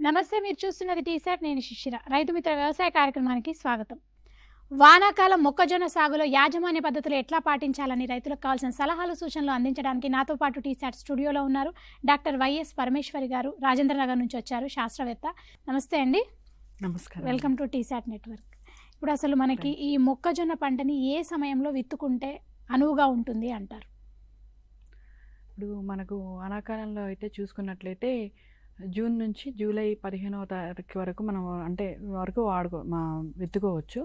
నమస్తే. మీరు చూస్తున్నది టీసాట్. నేను శిశిర. రైతు మిత్ర వ్యవసాయ కార్యక్రమానికి స్వాగతం. వానాకాలం మొక్కజొన్న సాగులో యాజమాన్య పద్ధతులు ఎట్లా పాటించాలని రైతులకు కావాల్సిన సలహాలు సూచనలు అందించడానికి నాతో పాటు టీసాట్ స్టూడియోలో ఉన్నారు డాక్టర్ వైఎస్ పరమేశ్వరి గారు. రాజేంద్రనగర్ నుంచి వచ్చారు, శాస్త్రవేత్త. నమస్తే అండి. నమస్కారం. Welcome to T-SAT network. ఇప్పుడు అసలు మనకి ఈ మొక్కజొన్న పంటని ఏ సమయంలో విత్తుకుంటే అనువుగా ఉంటుంది అంటారు? ఇప్పుడు మనకు వానాకాలంలో అయితే చూసుకున్నట్లయితే జూన్ నుంచి జూలై 15వ తారీఖు వరకు మనం విత్తుకోవచ్చు.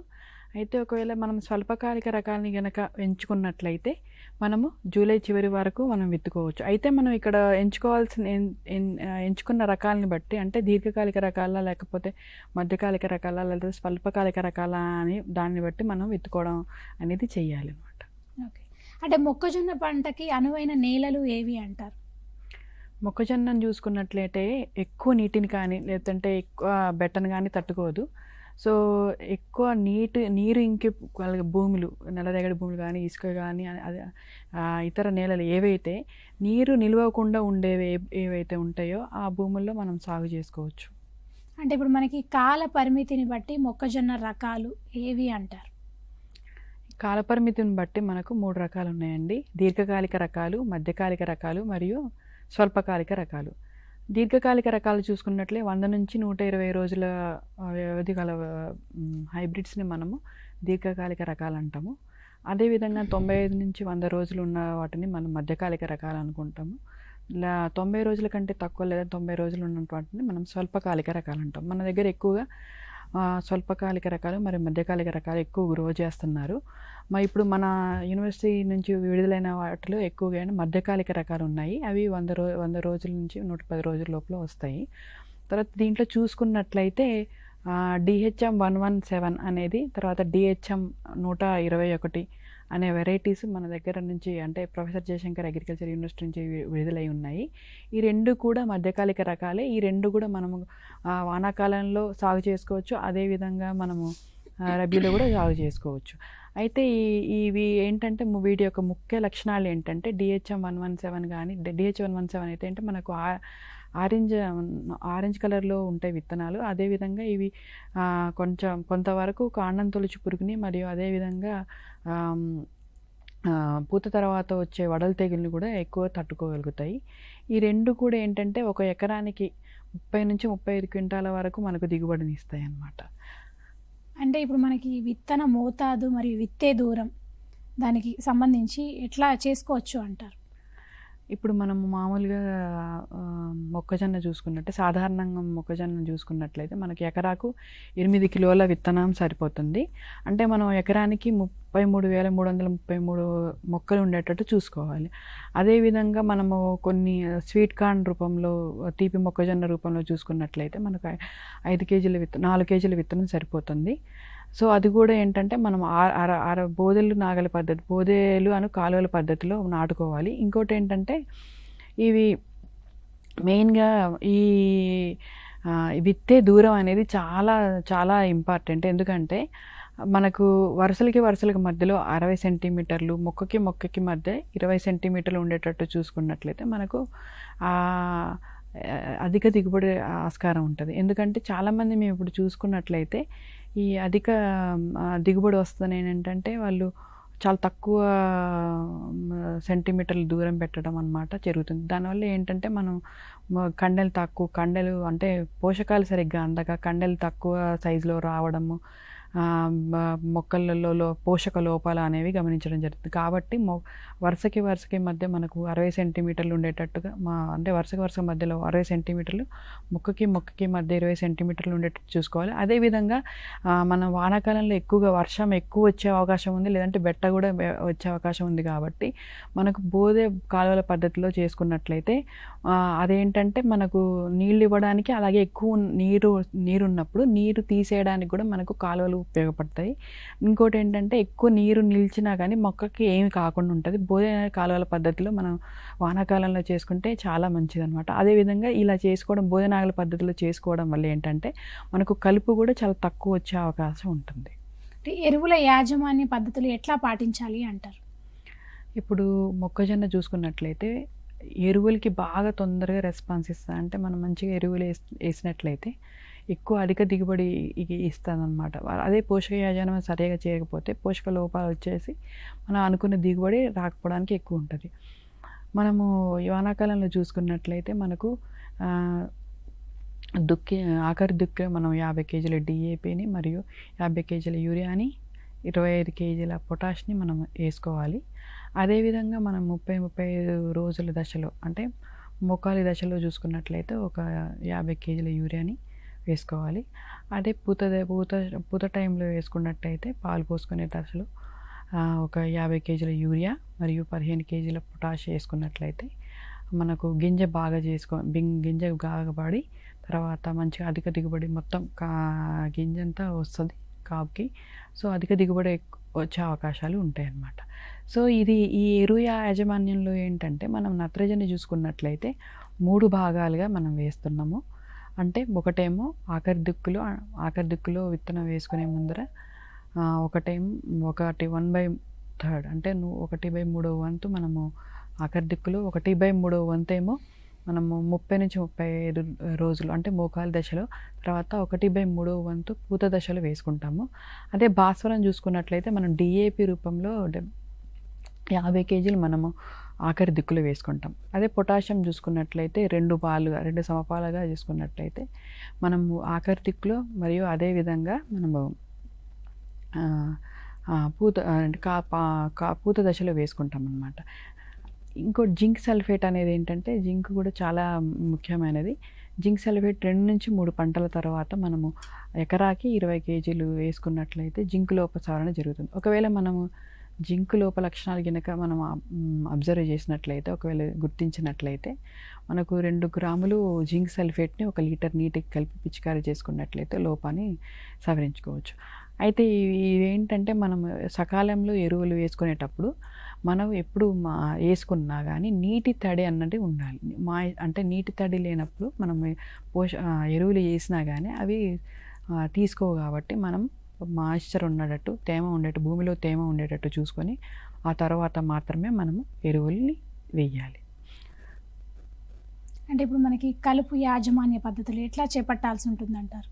అయితే ఒకవేళ మనం స్వల్పకాలిక రకాలని కనుక ఎంచుకున్నట్లయితే మనము జూలై చివరి వరకు మనం విత్తుకోవచ్చు. అయితే మనం ఇక్కడ ఎంచుకున్న రకాలని బట్టి, అంటే దీర్ఘకాలిక రకాల, లేకపోతే మధ్యకాలిక రకాల, లేదా స్వల్పకాలిక రకాల అని దాన్ని బట్టి మనం విత్తుకోవడం అనేది చెయ్యాలి అన్నమాట. ఓకే. అంటే మొక్కజొన్న పంటకి అనువైన నేలలు ఏవి అంటారు? మొక్కజొన్నను చూసుకున్నట్లయితే ఎక్కువ నీటిని కానీ, లేదంటే ఎక్కువ బెట్టను కానీ తట్టుకోదు. సో ఎక్కువ నీరు ఇంకి భూములు, నల్లరేగడి భూములు కానీ, ఇసుక కానీ, ఇతర నేలలు ఏవైతే నీరు నిలవకుండా ఉండేవి ఏవైతే ఉంటాయో ఆ భూముల్లో మనం సాగు చేసుకోవచ్చు. అంటే ఇప్పుడు మనకి కాల పరిమితిని బట్టి మొక్కజొన్న రకాలు ఏవి అంటారు? కాలపరిమితిని బట్టి మనకు 3 రకాలు ఉన్నాయండి. దీర్ఘకాలిక రకాలు, మధ్యకాలిక రకాలు మరియు స్వల్పకాలిక రకాలు. దీర్ఘకాలిక రకాలు చూసుకున్నట్లే 100 నుంచి 120 రోజుల వ్యవధి గల హైబ్రిడ్స్ని మనము దీర్ఘకాలిక రకాలు అంటాము. అదేవిధంగా 95 నుంచి 100 రోజులు ఉన్న వాటిని మనం మధ్యకాలిక రకాలు అనుకుంటాము. 90 రోజుల కంటే తక్కువ లేదా 90 రోజులు ఉన్న వాటిని మనం స్వల్పకాలిక రకాలు అంటాం. మన దగ్గర ఎక్కువగా స్వల్పకాలిక రకాలు మరియు మధ్యకాలిక రకాలు ఎక్కువ గ్రో చేస్తున్నారు. ఇప్పుడు మన యూనివర్సిటీ నుంచి విడుదలైన వాటిలో ఎక్కువగా మధ్యకాలిక రకాలు ఉన్నాయి. అవి 100 రోజుల నుంచి 110 రోజుల లోపల వస్తాయి. తర్వాత దీంట్లో చూసుకున్నట్లయితే DHM 117 అనేది, తర్వాత DHM 121 అనే వెరైటీస్ మన దగ్గర నుంచి, అంటే ప్రొఫెసర్ జయశంకర్ అగ్రికల్చర్ యూనివర్సిటీ నుంచి విడుదలై ఉన్నాయి. ఈ 2 కూడా మధ్యకాలిక రకాలే. ఈ 2 కూడా మనము వానాకాలంలో సాగు చేసుకోవచ్చు, అదేవిధంగా మనము రబీలో కూడా సాగు చేసుకోవచ్చు. అయితే ఇవి ఏంటంటే వీటి యొక్క ముఖ్య లక్షణాలు ఏంటంటే, DHM 117 కానీ, DHM 117 అయితే అంటే మనకు ఆరెంజ్ కలర్లో ఉంటాయి విత్తనాలు. అదేవిధంగా ఇవి కొంతవరకు కాండం తొలుచు పురుగుని, మరియు అదేవిధంగా పూత తర్వాత వచ్చే వడలు తెగుల్ని కూడా ఎక్కువ తట్టుకోగలుగుతాయి. ఈ 2 కూడా ఏంటంటే ఒక ఎకరానికి 30 నుంచి 35 క్వింటాల వరకు మనకు దిగుబడిని ఇస్తాయి అన్నమాట. అంటే ఇప్పుడు మనకి విత్తన మోతాదు మరియు విత్తే దూరం, దానికి సంబంధించి ఎట్లా చేసుకోవచ్చు అంటారు? ఇప్పుడు మనం మామూలుగా మొక్కజొన్న చూసుకున్నట్టే, సాధారణంగా మొక్కజొన్న చూసుకున్నట్లయితే మనకి ఎకరాకు 8 కిలోల విత్తనం సరిపోతుంది. అంటే మనం ఎకరానికి 33,333 మొక్కలు ఉండేటట్టు చూసుకోవాలి. అదేవిధంగా మనము కొన్ని స్వీట్ కార్న్ రూపంలో, తీపి మొక్కజొన్న రూపంలో చూసుకున్నట్లయితే మనకు 4 కేజీల విత్తనం సరిపోతుంది. సో అది కూడా ఏంటంటే మనం బోదెలు నాగలి పద్ధతి, బోదెలు అను కాలువల పద్ధతిలో నాటుకోవాలి. ఇంకోటి ఏంటంటే ఇవి మెయిన్గా ఈ విత్తే దూరం అనేది చాలా చాలా ఇంపార్టెంట్. ఎందుకంటే మనకు వరుసలకి మధ్యలో 60 సెంటీమీటర్లు, మొక్కకి మధ్య 20 సెంటీమీటర్లు ఉండేటట్టు చూసుకున్నట్లయితే మనకు అధిక దిగుబడి ఆస్కారం ఉంటుంది. ఎందుకంటే చాలామంది మేము ఇప్పుడు చూసుకున్నట్లయితే ఈ అధిక దిగుబడి వస్తుంది ఏంటంటే వాళ్ళు చాలా తక్కువ సెంటీమీటర్లు దూరం పెట్టడం అన్నమాట జరుగుతుంది. దానివల్ల ఏంటంటే మనం కండెలు అంటే పోషకాలు సరిగ్గా అందక కండెలు తక్కువ సైజులో రావడము, మొక్కలలో పోషక లోపాలు అనేవి గమనించడం జరుగుతుంది. కాబట్టి వరుసకి మధ్య మనకు 60 సెంటీమీటర్లు ఉండేటట్టుగా, అంటే వరుస మధ్యలో 60 సెంటీమీటర్లు, మొక్కకి మధ్య 20 సెంటీమీటర్లు ఉండేటట్టు చూసుకోవాలి. అదేవిధంగా మనం వానాకాలంలో ఎక్కువగా వర్షం ఎక్కువ వచ్చే అవకాశం ఉంది, లేదంటే బెట్ట కూడా వచ్చే అవకాశం ఉంది. కాబట్టి మనకు బోధే కాలువల పద్ధతిలో చేసుకున్నట్లయితే అదేంటంటే మనకు నీళ్ళు ఇవ్వడానికి, అలాగే ఎక్కువ నీరు ఉన్నప్పుడు నీరు తీసేయడానికి కూడా మనకు కాలువలు ఉపయోగపడతాయి. ఇంకోటి ఏంటంటే ఎక్కువ నీరు నిలిచినా కానీ మొక్కకి ఏమి కాకుండా ఉంటుంది. బోధే కాలువల పద్ధతిలో మనం వానాకాలంలో చేసుకుంటే చాలా మంచిది అనమాట. అదేవిధంగా ఇలా చేసుకోవడం, బోధనాగల పద్ధతిలో చేసుకోవడం వల్ల ఏంటంటే మనకు కలుపు కూడా చాలా తక్కువ వచ్చే అవకాశం ఉంటుంది. ఎరువుల యాజమాన్య పద్ధతులు ఎట్లా పాటించాలి అంటారు? ఇప్పుడు మొక్కజొన్న చూసుకున్నట్లయితే ఎరువులకి బాగా తొందరగా రెస్పాన్స్ ఇస్తుంది. అంటే మనం మంచిగా ఎరువులు వేసినట్లయితే ఎక్కువ అధిక దిగుబడి ఇస్తుందన్నమాట. అదే పోషక యాజమాన్యం సరిగా చేయకపోతే పోషక లోపాలు వచ్చేసి మనం అనుకున్న దిగుబడి రాకపోవడానికి ఎక్కువ ఉంటుంది. మనము ఈ వానాకాలంలో చూసుకున్నట్లయితే మనకు ఆఖరి దుక్కి మనం 50 కేజీల డిఏపిని మరియు 50 కేజీల యూరియాని 25 కేజీల పొటాష్ని మనం వేసుకోవాలి. అదేవిధంగా మనం 30-35 రోజుల దశలో అంటే మొక్కాలి దశలో చూసుకున్నట్లయితే ఒక 50 కేజీల యూరియాని వేసుకోవాలి. అదే పూత టైంలో వేసుకున్నట్టయితే పాలు పోసుకునే దశలో ఒక 50 కేజీల యూరియా మరియు 15 కేజీల పొటాష్ వేసుకున్నట్లయితే మనకు గింజ బాగా గింజ బాగా పడి తర్వాత మంచిగా అధిక దిగుబడి మొత్తం గింజంతా వస్తుంది కాపుకి. సో అధిక దిగుబడి వచ్చే అవకాశాలు ఉంటాయి అన్నమాట. సో ఈ ఎరువు యాజమాన్యంలో ఏంటంటే మనం నత్రజని చూసుకున్నట్లయితే 3 భాగాలుగా మనం వేస్తున్నాము. అంటే ఒకటేమో ఆఖరి దిక్కులో విత్తనం వేసుకునే ముందర ఒకటి 1/3 అంటే 1/3 వంతు మనము ఆఖరి దిక్కులో 1/3 వంతు ఏమో మనము 30 నుంచి 35 రోజులు అంటే మోకాలి దశలో, తర్వాత 1/3 వంతు పూత దశలో వేసుకుంటాము. అదే భాస్వరం చూసుకున్నట్లయితే మనం డిఏపి రూపంలో 50 కేజీలు మనము ఆఖరి దిక్కులో వేసుకుంటాం. అదే పొటాషియం చూసుకున్నట్లయితే 2 సమపాలుగా చూసుకున్నట్లయితే మనము ఆఖరి దిక్కులో మరియు అదేవిధంగా మనము పూత దశలో వేసుకుంటాం అన్నమాట. ఇంకోటి జింక్ సల్ఫేట్ అనేది ఏంటంటే జింక్ కూడా చాలా ముఖ్యమైనది. జింక్ సల్ఫేట్ 2 నుంచి 3 పంటల తర్వాత మనము ఎకరాకి 20 కేజీలు వేసుకున్నట్లయితే జింక్ లోప సవరణ జరుగుతుంది. ఒకవేళ మనము జింక్ లోప లక్షణాలు కనుక మనం అబ్జర్వ్ చేసినట్లయితే, ఒకవేళ గుర్తించినట్లయితే మనకు 2 గ్రాములు జింక్ సల్ఫేట్ని 1 లీటర్ నీటికి కలిపి పిచికారీ చేసుకున్నట్లయితే లోపాన్ని సవరించుకోవచ్చు. అయితే ఇవేంటంటే మనం సకాలంలో ఎరువులు వేసుకునేటప్పుడు మనం ఎప్పుడు వేసుకున్నా కానీ నీటి తడి అన్నది ఉండాలి. అంటే నీటి తడి లేనప్పుడు మనం ఎరువులు వేసినా కానీ అవి తీసుకోవు. కాబట్టి మనం మాయిశ్చర్ ఉండేటట్టు, భూమిలో తేమ ఉండేటట్టు చూసుకొని ఆ తర్వాత మాత్రమే మనము ఎరువుల్ని వేయాలి. అంటే ఇప్పుడు మనకి కలుపు యాజమాన్య పద్ధతులు ఎట్లా చేపట్టాల్సి ఉంటుందంటారు?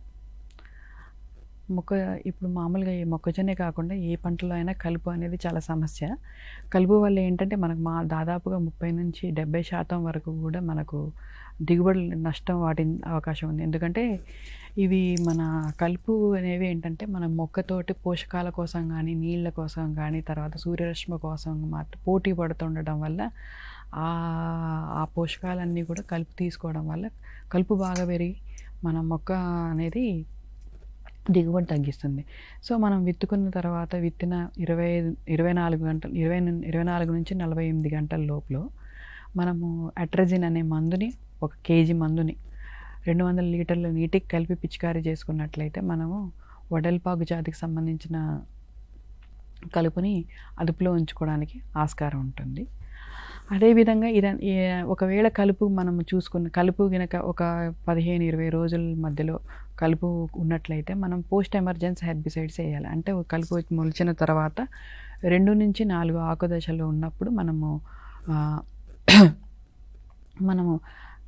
ఇప్పుడు మామూలుగా ఈ మొక్కజొన్నే కాకుండా ఏ పంటలో అయినా కలుపు అనేది చాలా సమస్య. కలుపు వల్ల ఏంటంటే మనకు దాదాపుగా 30 నుంచి 70% వరకు కూడా మనకు దిగుబడి నష్టం అవకాశం ఉంది. ఎందుకంటే ఇవి మన కలుపు అనేవి ఏంటంటే మన మొక్కతోటి పోషకాల కోసం కానీ, నీళ్ళ కోసం కానీ, తర్వాత సూర్యరశ్మి కోసం పోటీ పడుతుండటం వల్ల ఆ పోషకాలన్నీ కూడా కలుపు తీసుకోవడం వల్ల కలుపు బాగా పెరిగి మన మొక్క అనేది దిగుబడి తగ్గిస్తుంది. సో మనం విత్తుకున్న తర్వాత విత్తిన 24 నుంచి 48 గంటల లోపల మనము అట్రజిన్ అనే మందుని 1 కేజీ మందుని 200 లీటర్ల నీటికి కలిపి పిచికారీ చేసుకున్నట్లయితే మనము వడల్పాగు జాతికి సంబంధించిన కలుపుని అదుపులో ఉంచుకోవడానికి ఆస్కారం ఉంటుంది. అదేవిధంగా ఒకవేళ కలుపు మనం కలుపు కనుక ఒక 15-20 రోజుల మధ్యలో కలుపు ఉన్నట్లయితే మనం పోస్ట్ ఎమర్జెన్సీ హెర్బిసైడ్స్ వేయాలి. అంటే కలుపు మొలిచిన తర్వాత 2 నుంచి 4 ఆకు దశలో ఉన్నప్పుడు మనము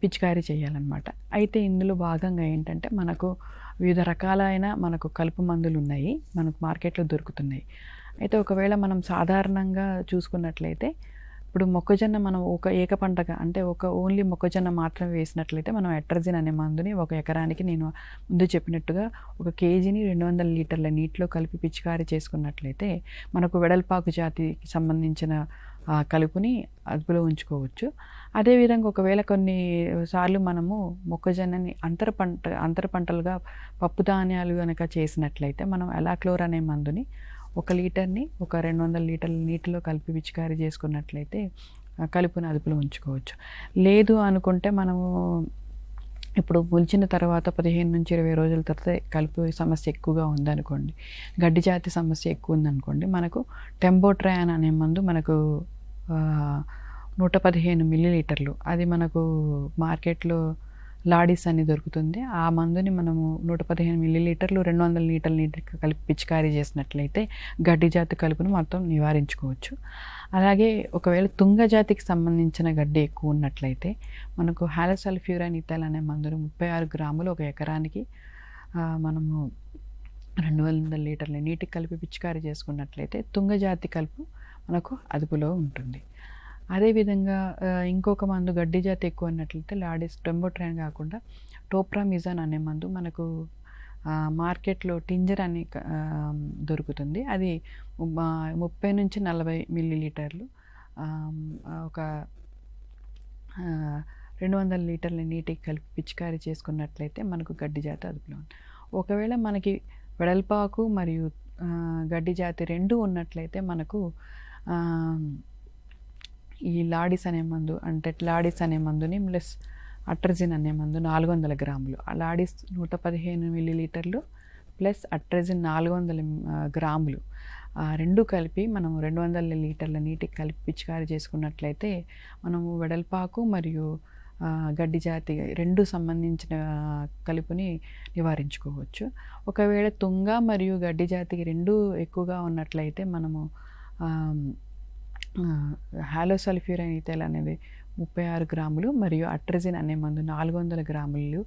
పిచికారీ చేయాలన్నమాట. అయితే ఇందులో భాగంగా ఏంటంటే మనకు వివిధ రకాలైన మనకు కలుపు మందులు ఉన్నాయి, మనకు మార్కెట్లో దొరుకుతున్నాయి. అయితే ఒకవేళ మనం సాధారణంగా చూసుకున్నట్లయితే ఇప్పుడు మొక్కజొన్న మనం ఏక పంటగా అంటే ఓన్లీ మొక్కజొన్న మాత్రమే వేసినట్లయితే మనం అట్రజిన్ అనే మందుని 1 ఎకరానికి నేను ముందు చెప్పినట్టుగా 1 కేజీని 200 లీటర్ల నీటిలో కలిపి పిచికారీ చేసుకున్నట్లయితే మనకు వెడల్పాకు జాతికి సంబంధించిన కలుపుని అదుపులో ఉంచుకోవచ్చు. అదేవిధంగా ఒకవేళ కొన్నిసార్లు మనము మొక్కజొన్నని అంతర పంటలుగా పప్పు ధాన్యాలు కనుక చేసినట్లయితే మనం ఎలాక్లోర్ అనే మందుని 1 లీటర్ని 200 లీటర్ల నీటిలో కలిపి పిచికారీ చేసుకున్నట్లయితే కలుపుని అదుపులో ఉంచుకోవచ్చు. లేదు అనుకుంటే మనము ఇప్పుడు మొలిచిన తర్వాత 15 నుంచి 20 రోజుల తర్వాత కలుపు సమస్య ఎక్కువగా ఉందనుకోండి, గడ్డి జాతి సమస్య ఎక్కువ ఉందనుకోండి, మనకు టెంబోట్రాన్ అనే మందు మనకు 115 మిల్లీలీటర్లు అది మనకు మార్కెట్లో లాడిస్ అని దొరుకుతుంది. ఆ మందుని మనము 115 మిల్లీలీటర్లు 200 లీటర్ల నీటికి కలిపి పిచికారీ చేసినట్లయితే గడ్డి జాతి కలుపును మొత్తం నివారించుకోవచ్చు. అలాగే ఒకవేళ తుంగ జాతికి సంబంధించిన గడ్డి ఎక్కువ ఉన్నట్లయితే మనకు హాలోసల్ఫ్యూరైన్ ఇథైల్ అనే మందును 36 గ్రాములు ఒక ఎకరానికి మనము 200 లీటర్ల నీటికి కలిపి పిచికారీ చేసుకున్నట్లయితే తుంగ జాతి కలుపు మనకు అదుపులో ఉంటుంది. అదేవిధంగా ఇంకొక మందు గడ్డి జాతి ఎక్కువ ఉన్నట్లయితే లాడిస్ టెంబోట్రాన్ కాకుండా టోప్రామిజాన్ అనే మందు మనకు మార్కెట్లో టింజర్ అని దొరుకుతుంది. అది 30 నుంచి 40 మిల్లీలీటర్లు ఒక 200 లీటర్ల నీటికి కలిపి పిచికారీ చేసుకున్నట్లయితే మనకు గడ్డి జాతి అదుపులో ఉంది. ఒకవేళ మనకి వెడల్పాకు మరియు గడ్డి జాతి రెండు ఉన్నట్లయితే మనకు ఈ లాడిస్ అనే మందు అంటే లాడిస్ అనే మందుని ప్లస్ అట్రజిన్ అనే మందు 400 గ్రాములు, లాడిస్ 115 మిల్లీలీటర్లు ప్లస్ అట్రజిన్ 400 గ్రాములు రెండు కలిపి మనం 200 లీటర్ల నీటికి కలిపి పిచికారీ చేసుకున్నట్లయితే మనము వెడల్పాకు మరియు గడ్డి జాతి రెండు సంబంధించిన కలుపుని నివారించుకోవచ్చు. ఒకవేళ తుంగ మరియు గడ్డి జాతికి రెండు ఎక్కువగా ఉన్నట్లయితే మనము హాలోసల్ఫ్యూరైన్ ఇథైల్ అనేది 36 గ్రాములు మరియు అట్రజిన్ అనే మందు 400 గ్రాములు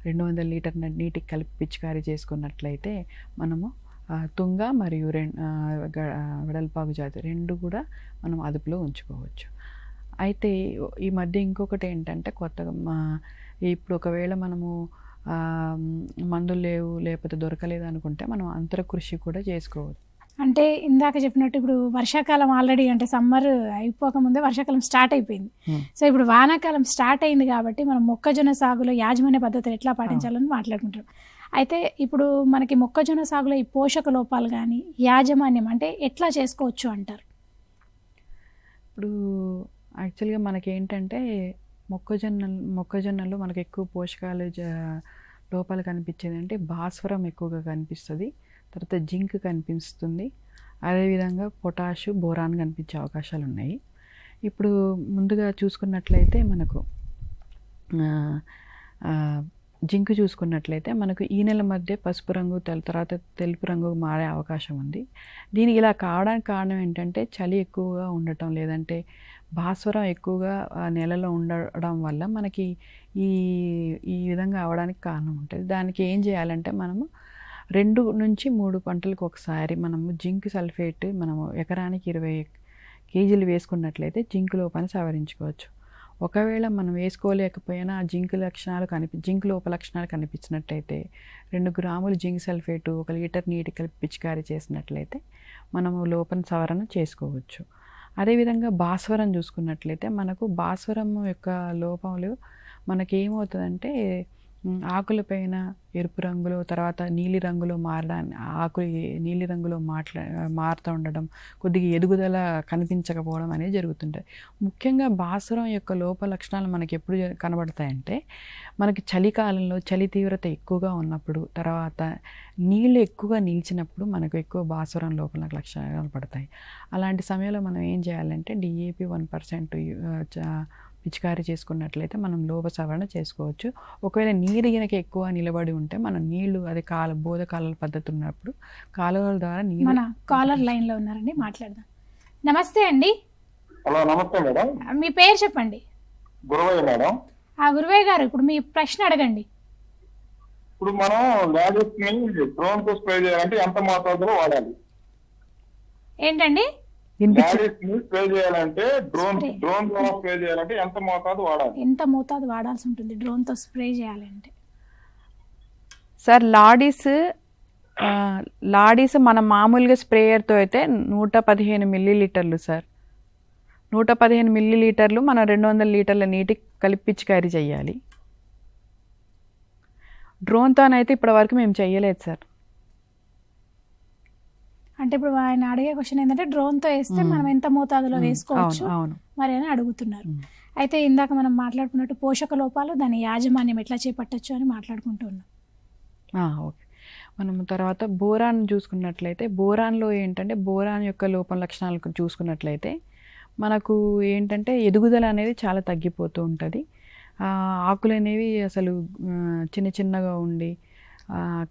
200 లీటర్ల నీటికి కలిపి పిచికారీ చేసుకున్నట్లయితే మనము తుంగ మరియు వెడల్పాకు జాతి రెండు కూడా మనం అదుపులో ఉంచుకోవచ్చు. అయితే ఈ మధ్య ఇంకొకటి ఏంటంటే కొత్తగా ఇప్పుడు ఒకవేళ మనము మందులు లేకపోతే దొరకలేదు అనుకుంటే మనం అంతర కృషి కూడా చేసుకోవచ్చు. అంటే ఇందాక చెప్పినట్టు ఇప్పుడు వర్షాకాలం ఆల్రెడీ అంటే సమ్మర్ అయిపోకముందే వర్షాకాలం స్టార్ట్ అయిపోయింది. సో ఇప్పుడు వానాకాలం స్టార్ట్ అయింది కాబట్టి మనం మొక్కజొన్న సాగులో యాజమాన్య పద్ధతులు ఎట్లా పాటించాలని మాట్లాడుకుంటాం. అయితే ఇప్పుడు మనకి మొక్కజొన్న సాగులో ఈ పోషక లోపాలు కానీ యాజమాన్యం అంటే ఎట్లా చేసుకోవచ్చు అంటారు? ఇప్పుడు యాక్చువల్గా మనకి ఏంటంటే మొక్కజొన్నలో మనకు ఎక్కువ పోషకాలు లోపాలు కనిపించేది అంటే భాస్వరం ఎక్కువగా కనిపిస్తుంది, తర్వాత జింక్ కనిపిస్తుంది, అదేవిధంగా పొటాషు బోరాన్ కనిపించే అవకాశాలు ఉన్నాయి. ఇప్పుడు ముందుగా చూసుకున్నట్లయితే మనకు జింక్ చూసుకున్నట్లయితే మనకు ఈ నెల మధ్య పసుపు రంగు తర్వాత తెలుపు రంగు మారే అవకాశం ఉంది. దీనికి ఇలా కావడానికి కారణం ఏంటంటే చలి ఎక్కువగా ఉండటం లేదంటే భాస్వరం ఎక్కువగా నెలలో ఉండడం వల్ల మనకి ఈ విధంగా అవడానికి కారణం ఉంటుంది. దానికి ఏం చేయాలంటే మనము 2 నుంచి 3 పంటలకు ఒకసారి మనము జింక్ సల్ఫేట్ మనము ఎకరానికి 20 కేజీలు వేసుకున్నట్లయితే జింక్ లోపాన్ని సవరించుకోవచ్చు. ఒకవేళ మనం వేసుకోలేకపోయినా జింక్ లోప లక్షణాలు కనిపించినట్లయితే 2 గ్రాములు జింక్ సల్ఫేటు 1 లీటర్ నీటి కలిపి పిచికారీ చేసినట్లయితే మనము లోపం సవరణ చేసుకోవచ్చు. అదేవిధంగా భాస్వరం చూసుకున్నట్లయితే మనకు భాస్వరం యొక్క లోపములు మనకేమవుతుందంటే ఆకులపైన ఎరుపు రంగులో తర్వాత నీలి రంగులో ఆకులు నీలి రంగులో మారుతూ ఉండడం, కొద్దిగా ఎదుగుదల కనిపించకపోవడం అనేది జరుగుతుంటుంది. ముఖ్యంగా భాస్వరం యొక్క లోప లక్షణాలు మనకి ఎప్పుడు కనబడతాయంటే మనకి చలికాలంలో చలి తీవ్రత ఎక్కువగా ఉన్నప్పుడు, తర్వాత నీళ్ళు ఎక్కువగా నిలిచినప్పుడు మనకు ఎక్కువ భాస్వరం లోపల లక్షణాలు కనపడతాయి. అలాంటి సమయంలో మనం ఏం చేయాలంటే DAP 1% పిచికారీ చేసుకున్నట్లయితే మనం లోప సవరణ చేసుకోవచ్చు. ఒకవేళ నీరు గినక ఎక్కువ నిలబడి ఉంటే మనం నీళ్లు అదే బోధ కాలువల పద్ధతి ఉన్నప్పుడు కాలువల ద్వారా నీరు. మన కాలర్ లైన్లో ఉన్నారండి, మాట్లాడదాం. నమస్తే అండి. హలో, నమస్తే మేడం. మీ పేరు చెప్పండి. గురవయ్య మేడం. గురువయ్య గారు, ఇప్పుడు మీ ప్రశ్న అడగండి. ఇప్పుడు మనం లాడిస్ ని డ్రోన్ తో స్ప్రే చేయాలంటే ఎంత మోతాదులో వాడాలి? ఏంటండి? లాడిస్ ని స్ప్రే చేయాలంటే డ్రోన్ ద్వారా స్ప్రే చేయాలంటే ఎంత మోతాదు వాడాలి? ఎంత మోతాదు వాడాల్సి ఉంటుంది డ్రోన్ తో స్ప్రే చేయాలంటే? సార్ లాడీస్ మన మామూలుగా స్ప్రేయర్తో అయితే 115 మిల్లీలీటర్లు సార్. 115 మిల్లీలీటర్లు మనం 200 లీటర్ల నీటికి కలిపి పిచికారీ చేయాలి. డ్రోన్తోనైతే ఇప్పటివరకు మేము చేయలేదు సార్. అంటే ఇప్పుడు ఆయన అడిగే క్వశ్చన్ ఏంటంటే డ్రోన్తో వేస్తే మనం ఎంత మోతాదులో వేసుకోవచ్చు మరి అని అడుగుతున్నారు. అయితే ఇందాక మనం మాట్లాడుకున్నట్టు పోషక లోపాలు దాని యాజమాన్యం ఎట్లా చేపట్టచ్చు అని మాట్లాడుకుంటున్నాం. ఓకే. మనం తర్వాత బోరాన్ చూసుకున్నట్లయితే బోరాన్లో ఏంటంటే బోరాన్ యొక్క లోపం లక్షణాలు చూసుకున్నట్లయితే మనకు ఏంటంటే ఎదుగుదల అనేది చాలా తగ్గిపోతూ ఉంటుంది. ఆకులు అనేవి అసలు చిన్న చిన్నగా ఉండి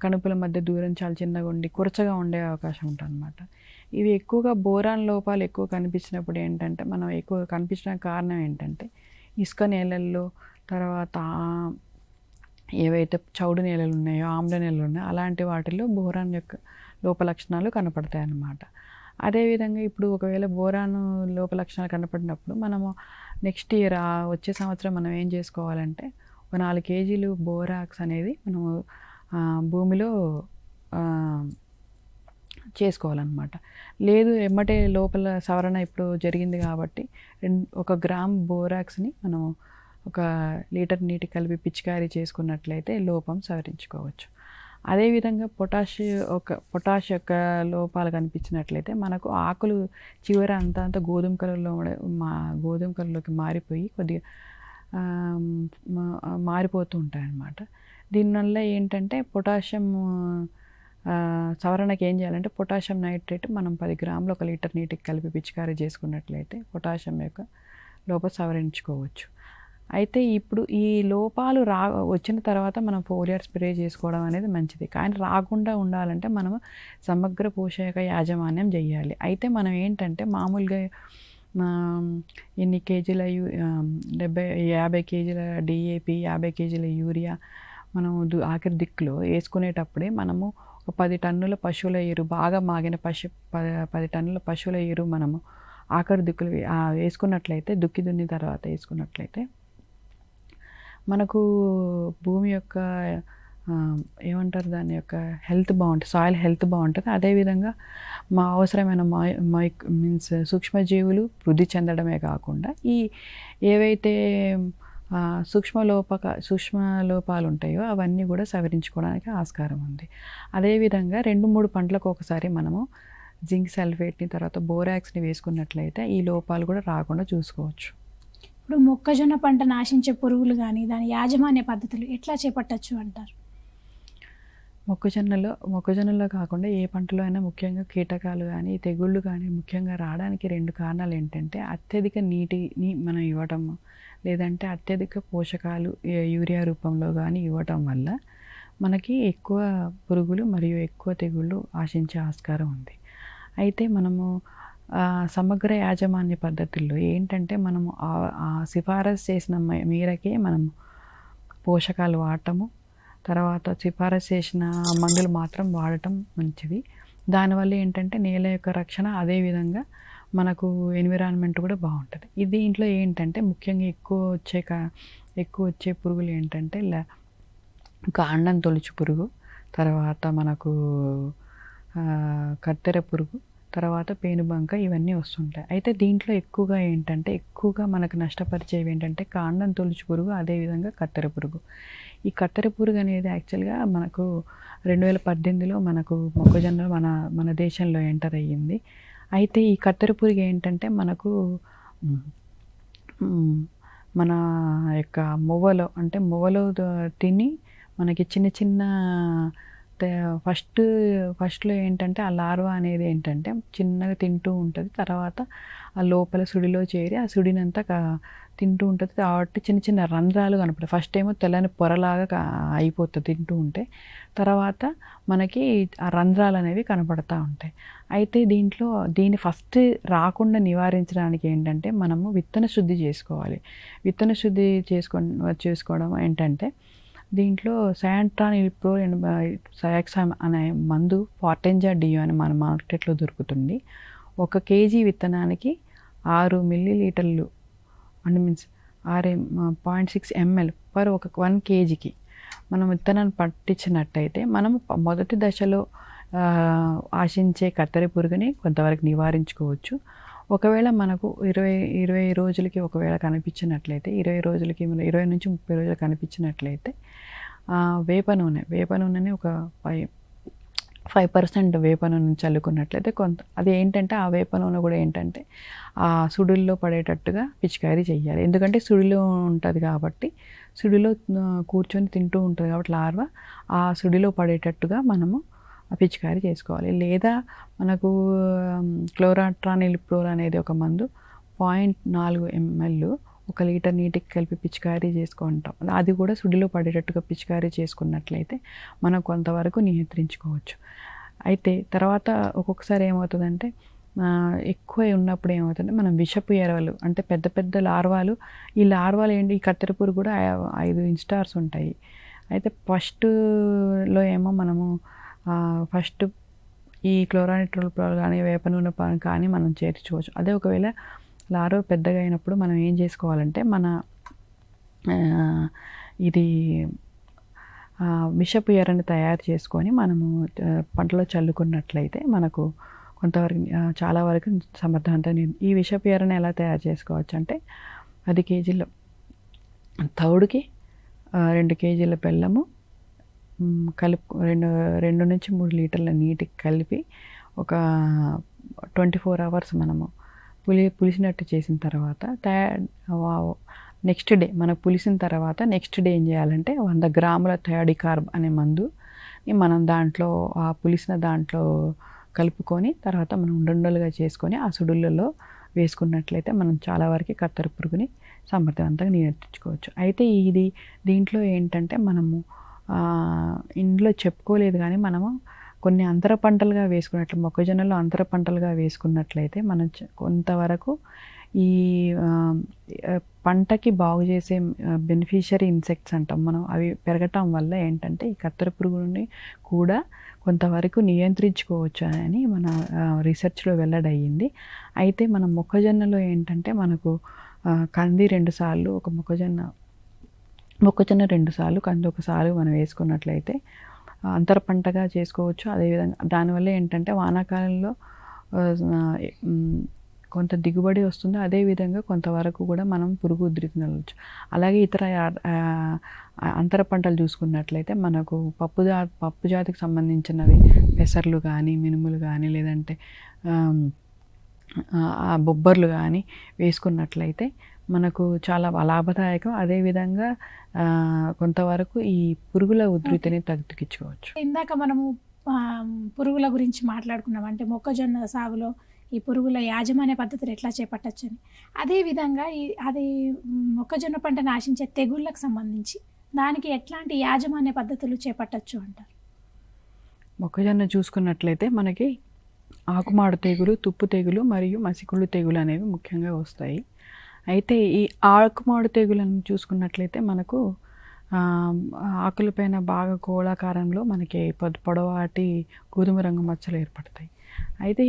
కణుపుల మధ్య దూరం చాలా చిన్నగా ఉండి కురచగా ఉండే అవకాశం ఉంటుంది అనమాట. ఇవి ఎక్కువగా బోరాన్ లోపాలు ఎక్కువ కనిపించినప్పుడు ఏంటంటే మనం ఎక్కువ కనిపించడానికి కారణం ఏంటంటే ఇసుక నేలల్లో, తర్వాత ఏవైతే చౌడు నేలలు ఉన్నాయో, ఆమ్ల నేలలు ఉన్నాయో అలాంటి వాటిల్లో బోరాన్ యొక్క లోప లక్షణాలు కనపడతాయి అన్నమాట. అదేవిధంగా ఇప్పుడు ఒకవేళ బోరాను లోప లక్షణాలు కనపడినప్పుడు మనము నెక్స్ట్ ఇయర్ వచ్చే సంవత్సరం మనం ఏం చేసుకోవాలంటే ఒక 4 కేజీలు బోరాక్స్ అనేది మనము భూమిలో చేసుకోవాలన్నమాట. లేదు ఎమ్మటే లోపల సవరణ ఇప్పుడు జరిగింది కాబట్టి 1 గ్రామ్ బోరాక్స్ని మనం 1 లీటర్ నీటి కలిపి పిచికారీ చేసుకున్నట్లయితే లోపం సవరించుకోవచ్చు. అదేవిధంగా పొటాష్ యొక్క లోపాలు కనిపించినట్లయితే మనకు ఆకులు చివర అంత గోధుమ కలర్లోకి మారిపోయి కొద్దిగా మారిపోతూ ఉంటాయి అన్నమాట. దీనివల్ల ఏంటంటే పొటాషియం సవరణకి ఏం చేయాలంటే పొటాషియం నైట్రేట్ మనం 10 గ్రాములు 1 లీటర్ నీటికి కలిపి పిచికారీ చేసుకున్నట్లయితే పొటాషియం యొక్క లోపం సవరించుకోవచ్చు. అయితే ఇప్పుడు ఈ లోపాలు వచ్చిన తర్వాత మనం ఫోలియర్ స్ప్రే చేసుకోవడం అనేది మంచిది. కానీ రాకుండా ఉండాలంటే మనము సమగ్ర పోషక యాజమాన్యం చేయాలి. అయితే మనం ఏంటంటే మామూలుగా ఎన్ని కేజీల 50 కేజీల డిఏపి, 50 కేజీల యూరియా మనము ఆఖరి దిక్కులో వేసుకునేటప్పుడే మనము ఒక 10 టన్నుల పశువుల ఎరువు, బాగా మాగిన 10 టన్నుల పశువుల ఎరువు మనము ఆఖరి దిక్కులు వేసుకున్నట్లయితే, దున్ని తర్వాత వేసుకున్నట్లయితే మనకు భూమి యొక్క ఏమంటారు దాని యొక్క హెల్త్ బాగుంటుంది, సాయిల్ హెల్త్ బాగుంటుంది. అదేవిధంగా అవసరమైన మీన్స్ సూక్ష్మజీవులు వృద్ధి చెందడమే కాకుండా ఈ ఏవైతే సూక్ష్మ లోపాలు ఉంటాయో అవన్నీ కూడా సవరించుకోవడానికి ఆస్కారం ఉంది. అదేవిధంగా 2-3 పంటలకు ఒకసారి మనము జింక్ సల్ఫేట్ని తర్వాత బోరాక్స్ని వేసుకున్నట్లయితే ఈ లోపాలు కూడా రాకుండా చూసుకోవచ్చు. ఇప్పుడు మొక్కజొన్న పంట నాశించే పురుగులు కానీ దాని యాజమాన్య పద్ధతులు ఎట్లా చేపట్టచ్చు అంటారు? మొక్కజొన్నలో కాకుండా ఏ పంటలో అయినా ముఖ్యంగా కీటకాలు కానీ తెగుళ్ళు కానీ ముఖ్యంగా రావడానికి 2 కారణాలు ఏంటంటే అత్యధిక నీటిని మనం ఇవ్వటం, లేదంటే అత్యధిక పోషకాలు యూరియా రూపంలో కానీ ఇవ్వటం వల్ల మనకి ఎక్కువ పురుగులు మరియు ఎక్కువ తెగుళ్ళు ఆశించే ఆస్కారం ఉంది. అయితే మనము సమగ్ర యాజమాన్య పద్ధతుల్లో ఏంటంటే మనము సిఫారసు చేసిన మేరకే మనము పోషకాలు వాడటము, తర్వాత సిఫారసు చేసిన మందులు మాత్రం వాడటం మంచిది. దానివల్ల ఏంటంటే నేల యొక్క రక్షణ, అదేవిధంగా మనకు ఎన్విరాన్మెంట్ కూడా బాగుంటుంది. దీంట్లో ఏంటంటే ముఖ్యంగా ఎక్కువ వచ్చే పురుగులు ఏంటంటే కాండం తొలుచు పురుగు, తర్వాత మనకు కత్తెర పురుగు, తర్వాత పేనుబంక, ఇవన్నీ వస్తుంటాయి. అయితే దీంట్లో ఎక్కువగా మనకు నష్టపరిచేవి ఏంటంటే కాండం తొలుచు పురుగు, అదేవిధంగా కత్తెర పురుగు. ఈ కత్తెర పురుగు అనేది యాక్చువల్గా మనకు 2018లో మనకు మొక్కజొన్న మన దేశంలో ఎంటర్ అయ్యింది. అయితే ఈ కత్తెర పురుగు ఏంటంటే మనకు మన యొక్క మొవ్వలో తిని మనకి చిన్న ఫస్ట్లో ఏంటంటే ఆ లార్వా అనేది ఏంటంటే చిన్నగా తింటూ ఉంటుంది. తర్వాత ఆ లోపల సుడిలో చేరి ఆ సుడినంతా తింటూ ఉంటుంది. కాబట్టి చిన్న రంధ్రాలు కనపడతాయి. ఫస్ట్ ఏమో తెల్లని పొరలాగా అయిపోతుంది తింటూ ఉంటే, తర్వాత మనకి ఆ రంధ్రాలు అనేవి కనపడతా ఉంటాయి. అయితే దీన్ని ఫస్ట్ రాకుండా నివారించడానికి ఏంటంటే మనము విత్తన శుద్ధి చేసుకోవాలి. విత్తన శుద్ధి చేసుకోవడం ఏంటంటే దీంట్లో సయాక్సామ్ అనే మందు ఫార్టెంజా డియో అని మన మార్కెట్లో దొరుకుతుంది. 1 కేజీ విత్తనానికి 6 మిల్లీలీటర్లు మీన్స్ 6.6 ml పర్ 1 కేజీకి మనం విత్తనాన్ని పట్టించినట్టయితే మనము మొదటి దశలో ఆశించే కత్తెర పురుగుని కొంతవరకు నివారించుకోవచ్చు. ఒకవేళ మనకు 20 రోజులకి ఒకవేళ కనిపించినట్లయితే 20 నుంచి 30 రోజులు కనిపించినట్లయితే వేప నూనెని ఒక 5% వేప నూనె చల్లుకున్నట్లయితే అది ఏంటంటే ఆ వేప నూనె కూడా ఏంటంటే ఆ సుడుల్లో పడేటట్టుగా పిచికారీ చేయాలి. ఎందుకంటే సుడిలో ఉంటుంది కాబట్టి, సుడిలో కూర్చొని తింటూ ఉంటుంది కాబట్టి లార్వా ఆ సుడిలో పడేటట్టుగా మనము పిచికారీ చేసుకోవాలి. లేదా మనకు క్లోరాట్రానిలిప్రోల్ అనేది ఒక మందు 0.4 ml 1 లీటర్ నీటికి కలిపి పిచికారీ చేసుకుంటాం. అది కూడా సుడిలో పడేటట్టుగా పిచికారీ చేసుకున్నట్లయితే మనం కొంతవరకు నియంత్రించుకోవచ్చు. అయితే తర్వాత ఒక్కొక్కసారి ఏమవుతుందంటే ఎక్కువ ఉన్నప్పుడు ఏమవుతుందంటే మనం విషపు ఎరువులు అంటే పెద్ద పెద్ద లార్వాలు, ఈ లార్వాలు ఏంటి, ఈ కత్తెర పురుగు కూడా 5 ఇన్స్టార్స్ ఉంటాయి. అయితే ఫస్ట్లో ఏమో మనము ఫస్ట్ ఈ క్లోరానిట్రోల్ కానీ వేప నూనె కానీ మనం చేర్చుకోవచ్చు. అదే ఒకవేళ లార్వా పెద్దగా అయినప్పుడు మనం ఏం చేసుకోవాలంటే మన ఇది విషపు ఎరని తయారు చేసుకొని మనము పంటలో చల్లుకున్నట్లయితే మనకు కొంతవరకు చాలా వరకు సమర్థవంతంగా. ఈ విషపు ఎరని ఎలా తయారు చేసుకోవచ్చు అంటే 10 కేజీల తవుడుకి 2 కేజీల బెల్లము కలుపు 2 నుంచి 3 లీటర్ల నీటికి కలిపి ఒక 24 అవర్స్ మనము పులిసినట్టు చేసిన తర్వాత నెక్స్ట్ డే మనకు పులిసిన తర్వాత నెక్స్ట్ డే ఏం చేయాలంటే 100 గ్రాముల థయోడికార్బ్ అనే మందుని మనం దాంట్లో ఆ పులిసిన దాంట్లో కలుపుకొని తర్వాత మనం ఉండలుగా చేసుకొని ఆ సుడులలో వేసుకున్నట్లయితే మనం చాలా వరకు కత్తెర పురుగుని సమర్థవంతంగా నియంత్రించుకోవచ్చు. అయితే దీంట్లో ఏంటంటే మనము ఇందులో చెప్పుకోలేదు కానీ మనము కొన్ని అంతర పంటలుగా వేసుకున్నట్లు మొక్కజొన్నలో అంతర పంటలుగా వేసుకున్నట్లయితే మనం కొంతవరకు ఈ పంటకి బాగు చేసే బెనిఫిషియరీ ఇన్సెక్ట్స్ అంటాం మనం, అవి పెరగటం వల్ల ఏంటంటే ఈ కత్తెర పురుగుని కూడా కొంతవరకు నియంత్రించుకోవచ్చు అని మన రీసెర్చ్లో వెల్లడయ్యింది. అయితే మనం మొక్కజొన్నలో ఏంటంటే మనకు కంది 2 సార్లు, ఒక మొక్కజొన్న 2 సార్లు, కంది 1 సారి మనం వేసుకున్నట్లయితే అంతర పంటగా చేసుకోవచ్చు. అదేవిధంగా దానివల్ల ఏంటంటే వానాకాలంలో కొంత దిగుబడి వస్తుంది. అదేవిధంగా కొంతవరకు కూడా మనం పురుగు ఉధృతిని వెళ్ళవచ్చు. అలాగే ఇతర అంతర పంటలు చూసుకున్నట్లయితే మనకు పప్పు జాతికి సంబంధించినవి పెసర్లు కానీ, మినుములు కానీ, లేదంటే బొబ్బర్లు కానీ వేసుకున్నట్లయితే మనకు చాలా లాభదాయకం. అదేవిధంగా కొంతవరకు ఈ పురుగుల ఉధృతిని తగ్గించుకోవచ్చు. ఇందాక మనము పురుగుల గురించి మాట్లాడుకున్నాం, అంటే మొక్కజొన్న సాగులో ఈ పురుగుల యాజమాన్య పద్ధతులు ఎట్లా చేపట్టచ్చని. అదేవిధంగా అది మొక్కజొన్న పంట నాశించే తెగుళ్ళకు సంబంధించి దానికి ఎట్లాంటి యాజమాన్య పద్ధతులు చేపట్టచ్చు అంటారు? మొక్కజొన్న చూసుకున్నట్లయితే మనకి ఆకుమాడు తెగులు, తుప్పు తెగులు మరియు మసికుళ్ళు తెగులు అనేవి ముఖ్యంగా వస్తాయి. అయితే ఈ ఆకుమాడు తెగులను చూసుకున్నట్లయితే మనకు ఆకులపైన బాగా గోళాకారంలో మనకి పొడవాటి గోధుమ రంగు మచ్చలు ఏర్పడతాయి. అయితే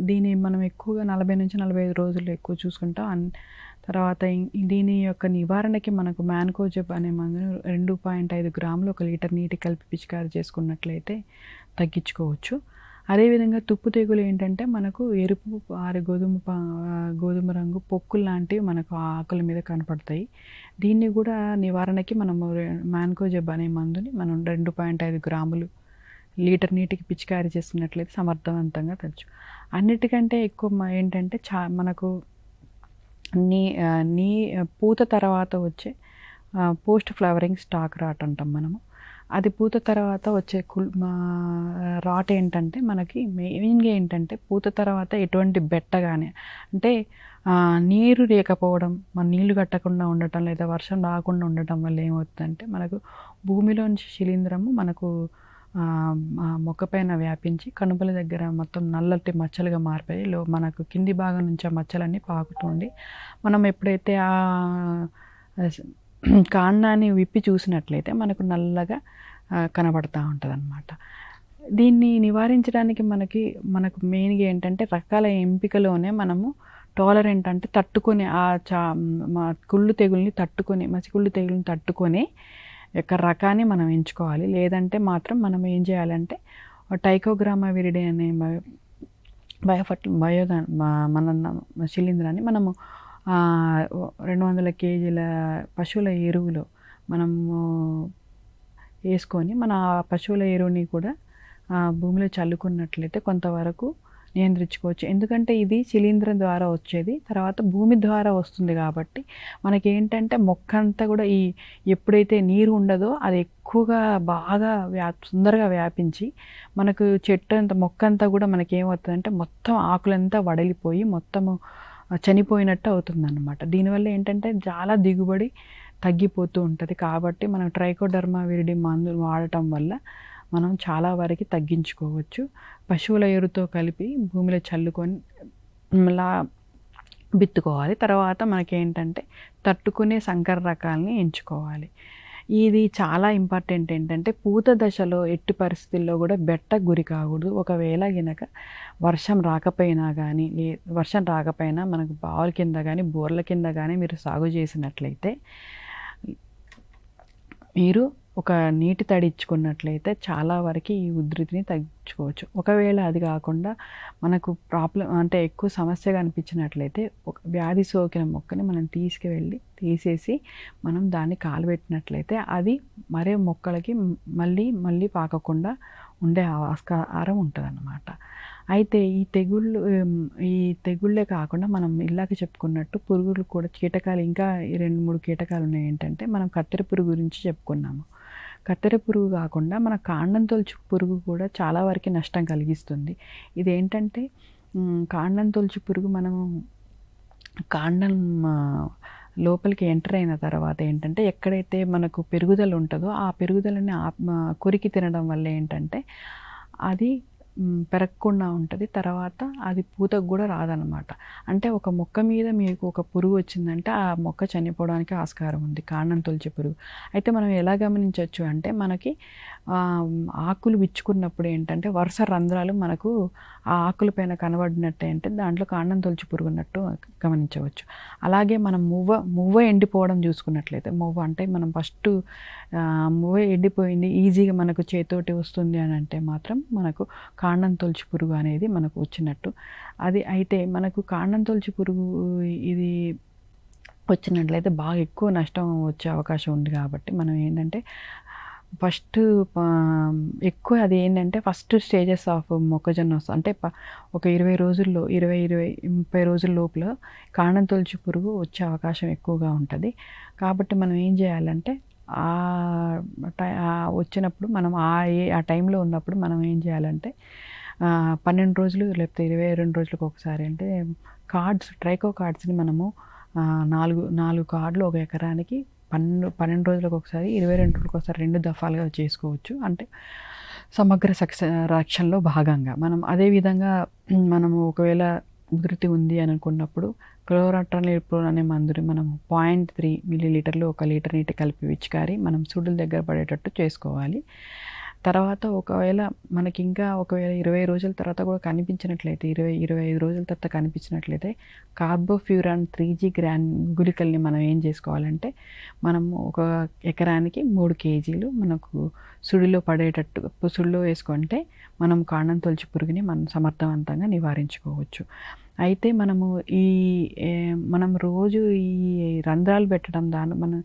దీన్ని మనం ఎక్కువగా 40 నుంచి 45 రోజులు ఎక్కువ చూసుకుంటాం. తర్వాత దీని యొక్క నివారణకి మనకు మ్యాన్కోజెబ్ అనే మందును 2.5 గ్రాములు 1 లీటర్ నీటి కలిపి పిచికారీ చేసుకున్నట్లయితే తగ్గించుకోవచ్చు. అదేవిధంగా తుప్పు తెగులు ఏంటంటే మనకు ఎరుపు గోధుమ రంగు పొక్కులు లాంటివి మనకు ఆకుల మీద కనపడతాయి. దీన్ని కూడా నివారణకి మనము మ్యాన్కోజెబ్ అనే మందుని మనం 2.5 గ్రాములు లీటర్ నీటికి పిచికారీ చేస్తున్నట్లయితే సమర్థవంతంగా తగ్గచ్చు. అన్నిటికంటే ఎక్కువ ఏంటంటే మనకు పూత తర్వాత వచ్చే పోస్ట్ ఫ్లవరింగ్ స్టాక్ రాట్ అంటాం మనము. అది పూత తర్వాత వచ్చే రాట్ ఏంటంటే మనకి మెయిన్గా ఏంటంటే పూత తర్వాత ఎటువంటి బెట్ట కానీ అంటే నీరు లేకపోవడం, మన నీళ్లు కట్టకుండా ఉండటం లేదా వర్షం రాకుండా ఉండటం వల్ల ఏమవుతుందంటే మనకు భూమిలోంచి శిలీంధ్రము మనకు మొక్కపైన వ్యాపించి కనుపల దగ్గర మొత్తం నల్లటి మచ్చలుగా మారిపోయి మనకు కింది భాగం నుంచి ఆ మచ్చలన్నీ పాకుతుండి మనం ఎప్పుడైతే ఆ కాండాన్ని విప్పి చూసినట్లయితే మనకు నల్లగా కనబడతా ఉంటుంది అన్నమాట. దీన్ని నివారించడానికి మనకు మెయిన్గా ఏంటంటే రకాల ఎంపికలోనే మనము టాలరెంట్ అంటే తట్టుకొని కుళ్ళు తెగుల్ని తట్టుకొని మసికుళ్ళు తెగుల్ని తట్టుకొని యొక్క రకాన్ని మనం ఎంచుకోవాలి. లేదంటే మాత్రం మనం ఏం చేయాలంటే టైకోగ్రామా విరిడే అనే మన శిలీంధ్రాన్ని మనము 200 కేజీల పశువుల ఎరువులో మనము వేసుకొని మన పశువుల ఎరువుని కూడా భూమిలో చల్లుకున్నట్లయితే కొంతవరకు నియంత్రించుకోవచ్చు. ఎందుకంటే ఇది శిలీంధ్రం ద్వారా వచ్చేది, తర్వాత భూమి ద్వారా వస్తుంది కాబట్టి మనకేంటంటే మొక్క అంతా కూడా ఎప్పుడైతే నీరు ఉండదో అది ఎక్కువగా బాగా తొందరగా వ్యాపించి మనకు చెట్టు అంతా మొక్క అంతా కూడా మనకేమవుతుందంటే మొత్తం ఆకులంతా వడలిపోయి మొత్తము చనిపోయినట్టు అవుతుందన్నమాట. దీనివల్ల ఏంటంటే చాలా దిగుబడి తగ్గిపోతూ ఉంటుంది. కాబట్టి మనం ట్రైకోడర్మా విరిడి మందులు వాడటం వల్ల మనం చాలా వరకు తగ్గించుకోవచ్చు. పశువుల ఎరుతో కలిపి భూమిలో చల్లుకొని ఇలా విత్తుకోవాలి. తర్వాత మనకేంటంటే తట్టుకునే సంకర రకాలని ఎంచుకోవాలి. ఇది చాలా ఇంపార్టెంట్. ఏంటంటే పూత దశలో ఎట్టి పరిస్థితుల్లో కూడా బెట్టకు గురి కాకూడదు. ఒకవేళ గినక వర్షం రాకపోయినా మనకు బావుల కింద కానీ బోర్ల కింద కానీ మీరు సాగు చేసినట్లయితే, మీరు ఒక నీటి తడి ఇచ్చుకున్నట్లయితే చాలా వరకు ఈ ఉధృతిని తగ్గించుకోవచ్చు. ఒకవేళ అది కాకుండా మనకు ప్రాబ్లం అంటే ఎక్కువ సమస్యగా అనిపించినట్లయితే ఒక వ్యాధి సోకిన మొక్కని మనం తీసేసి మనం దాన్ని కాలబెట్టినట్లయితే అది మరే మొక్కలకి మళ్ళీ పాకకుండా ఉండే ఆస్కారం ఉంటుందన్నమాట. అయితే ఈ తెగుళ్ళే కాకుండా మనం ఇలాగ చెప్పుకున్నట్టు పురుగులు కూడా కీటకాలు ఇంకా 2-3 కీటకాలు ఉన్నాయి. ఏంటంటే మనం కత్తెర పురుగు గురించి చెప్పుకున్నాము. కత్తెర పురుగు కాకుండా మన కాండం తొలుచు పురుగు కూడా చాలా వరకు నష్టం కలిగిస్తుంది. ఇదేంటంటే కాండం తొలుచు పురుగు మనము కాండం లోపలికి ఎంటర్ అయిన తర్వాత ఏంటంటే ఎక్కడైతే మనకు పెరుగుదల ఉంటుందో ఆ పెరుగుదలని కొరికి తినడం వల్ల ఏంటంటే అది పెరగకుండా ఉంటుంది. తర్వాత అది పూతకు కూడా రాదనమాట. అంటే ఒక మొక్క మీద మీకు ఒక పురుగు వచ్చిందంటే ఆ మొక్క చనిపోవడానికి ఆస్కారం ఉంది, కాండం తొలిచే పురుగు. అయితే మనం ఎలా గమనించవచ్చు అంటే మనకి ఆకులు విచ్చుకున్నప్పుడు ఏంటంటే వరుస రంధ్రాలు మనకు ఆ ఆకుల పైన కనబడినట్టు అంటే దాంట్లో కాండం తొలిచి పురుగు ఉన్నట్టు గమనించవచ్చు. అలాగే మనం మువ్వ ఎండిపోవడం చూసుకున్నట్లయితే, మువ్వ అంటే మనం ఫస్ట్ మువ్వ ఎండిపోయింది ఈజీగా మనకు చేతోటి వస్తుంది అని అంటే మాత్రం మనకు కాండం తొలిచి పురుగు అనేది మనకు వచ్చినట్టు. అది అయితే మనకు కాండం తొలిచి పురుగు ఇది వచ్చినట్లయితే బాగా ఎక్కువ నష్టం వచ్చే అవకాశం ఉంది. కాబట్టి మనం ఏంటంటే ఫస్ట్ ఎక్కువ అది ఏంటంటే ఫస్ట్ స్టేజెస్ ఆఫ్ మొక్కజొన్న వస్తుంది అంటే ఒక 20 రోజుల్లో 20-30 రోజుల లోపల కాండం తొలిచి పురుగు వచ్చే అవకాశం ఎక్కువగా ఉంటుంది. కాబట్టి మనం ఏం చేయాలంటే వచ్చినప్పుడు మనం ఆ టైంలో ఉన్నప్పుడు మనం ఏం చేయాలంటే 12 రోజులు లేకపోతే 22 రోజులకు ఒకసారి అంటే ట్రైకో కార్డ్స్ని మనము 4 కార్డులు ఒక ఎకరానికి 12 రోజులకు ఒకసారి 22 రోజులకు ఒకసారి 2 దఫాలుగా చేసుకోవచ్చు. అంటే సమగ్ర రక్షణలో భాగంగా అదేవిధంగా మనము ఒకవేళ ఉధృతి ఉంది అని అనుకున్నప్పుడు క్లోరాట్రానిలిప్రోల్ అనే మందుని మనం 0.3 మిల్లీలీటర్లు 1 లీటర్ నీటి కలిపి పిచికారి మనం సుడుల దగ్గర పడేటట్టు చేసుకోవాలి. తర్వాత ఒకవేళ మనకి ఇంకా 20 రోజుల తర్వాత కూడా కనిపించినట్లయితే 20-25 రోజుల తర్వాత కనిపించినట్లయితే కార్బోఫ్యూరాన్ 3G గుళికల్ని మనం ఏం చేసుకోవాలంటే మనము ఒక ఎకరానికి 3 కేజీలు మనకు సుడిలో పడేటట్టు సుడిలో వేసుకుంటే మనం కాండం తొలిచి పురుగుని మనం సమర్థవంతంగా నివారించుకోవచ్చు. అయితే మనం రోజు ఈ రంధ్రాలు పెట్టడం మనం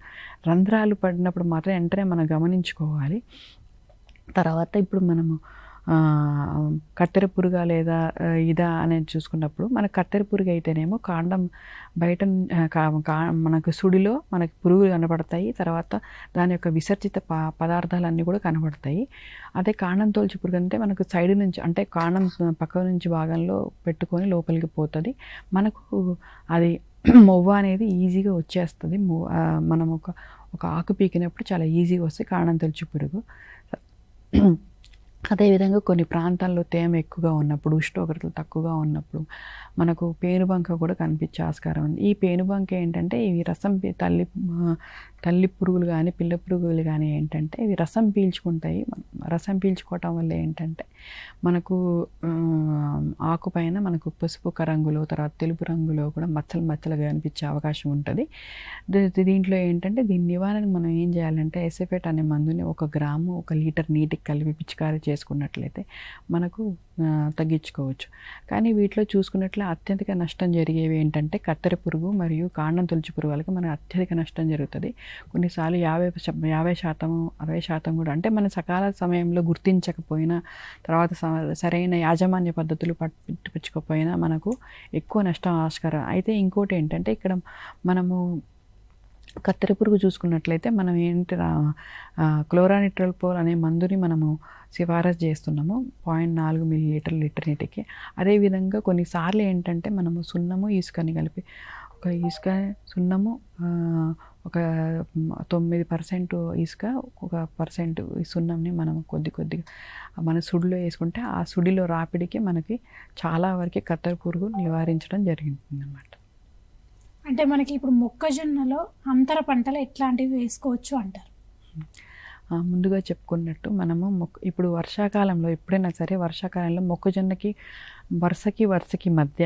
రంధ్రాలు పడినప్పుడు మాత్రం వెంటనే మనం గమనించుకోవాలి. తర్వాత ఇప్పుడు మనము కత్తెర పురుగా లేదా ఇదా అనేది చూసుకున్నప్పుడు మన కత్తెర పురుగు అయితేనేమో కాండం బయట మనకు సుడిలో మనకు పురుగులు కనబడతాయి. తర్వాత దాని యొక్క విసర్జిత పదార్థాలన్నీ కూడా కనబడతాయి. అదే కాండం తొలిచి పురుగు అంటే మనకు సైడ్ నుంచి అంటే కాండం పక్క నుంచి భాగంలో పెట్టుకొని లోపలికి పోతుంది. మనకు అది మొవ్వ అనేది ఈజీగా వచ్చేస్తుంది. మనం ఒక ఆకు పీకినప్పుడు చాలా ఈజీగా వస్తుంది కాండం తొలిచి పురుగు. అదేవిధంగా కొన్ని ప్రాంతాల్లో తేమ ఎక్కువగా ఉన్నప్పుడు ఉష్ణోగ్రతలు తక్కువగా ఉన్నప్పుడు మనకు పేనుబంక కూడా కనిపించే ఆస్కారం ఉంది. ఈ పేనుబంక ఏంటంటే ఇవి తల్లి పురుగులు కానీ పిల్ల పురుగులు కానీ ఏంటంటే ఇవి రసం పీల్చుకుంటాయి. రసం పీల్చుకోవటం వల్ల ఏంటంటే మనకు ఆకుపైన మనకు పసుపు రంగులో తర్వాత తెలుపు రంగులో కూడా మచ్చలుగా కనిపించే అవకాశం ఉంటుంది. దీంట్లో ఏంటంటే దీని నివారణకు మనం ఏం చేయాలంటే ఎసెఫేట్ అనే మందుని 1 గ్రాము 1 లీటర్ నీటికి కలిపి పిచికారీ చేసుకున్నట్లయితే మనకు తగ్గించుకోవచ్చు. కానీ వీటిలో చూసుకున్నట్లే అత్యధిక నష్టం జరిగేవి ఏంటంటే కత్తెర పురుగు మరియు కాండం తొలిచి పురుగులకి మనకు అత్యధిక నష్టం జరుగుతుంది. కొన్నిసార్లు 50%, 60% కూడా అంటే మన సకాల సమయంలో గుర్తించకపోయినా తర్వాత సరైన యాజమాన్య పద్ధతులు పట్టించుకోకపోయినా మనకు ఎక్కువ నష్టం ఆస్కారం. అయితే ఇంకోటి ఏంటంటే ఇక్కడ మనము కత్తెర పురుగు చూసుకున్నట్లయితే మనం క్లోరానిట్రల్పోల్ అనే మందుని మనము సిఫారసు చేస్తున్నాము 0.4 మిల్లీలీటర్ లీటర్ నీటికి. అదేవిధంగా కొన్నిసార్లు ఏంటంటే మనము సున్నము ఇసుకని కలిపి ఇసుక సున్నము ఒక 9% ఇసుక 1% ఈ సున్నంని మనం కొద్దిగా మన సుడిలో వేసుకుంటే ఆ సుడిలో రాపిడికి మనకి చాలా వరకు కత్తెర పురుగు నివారించడం జరుగుతుందన్నమాట. అంటే మనకి ఇప్పుడు మొక్కజొన్నలో అంతర పంటలు ఎట్లాంటివి వేసుకోవచ్చు అంటారు? ముందుగా చెప్పుకున్నట్టు మనము ఇప్పుడు వర్షాకాలంలో ఎప్పుడైనా సరే వర్షాకాలంలో మొక్కజొన్నకి వరుసకి మధ్య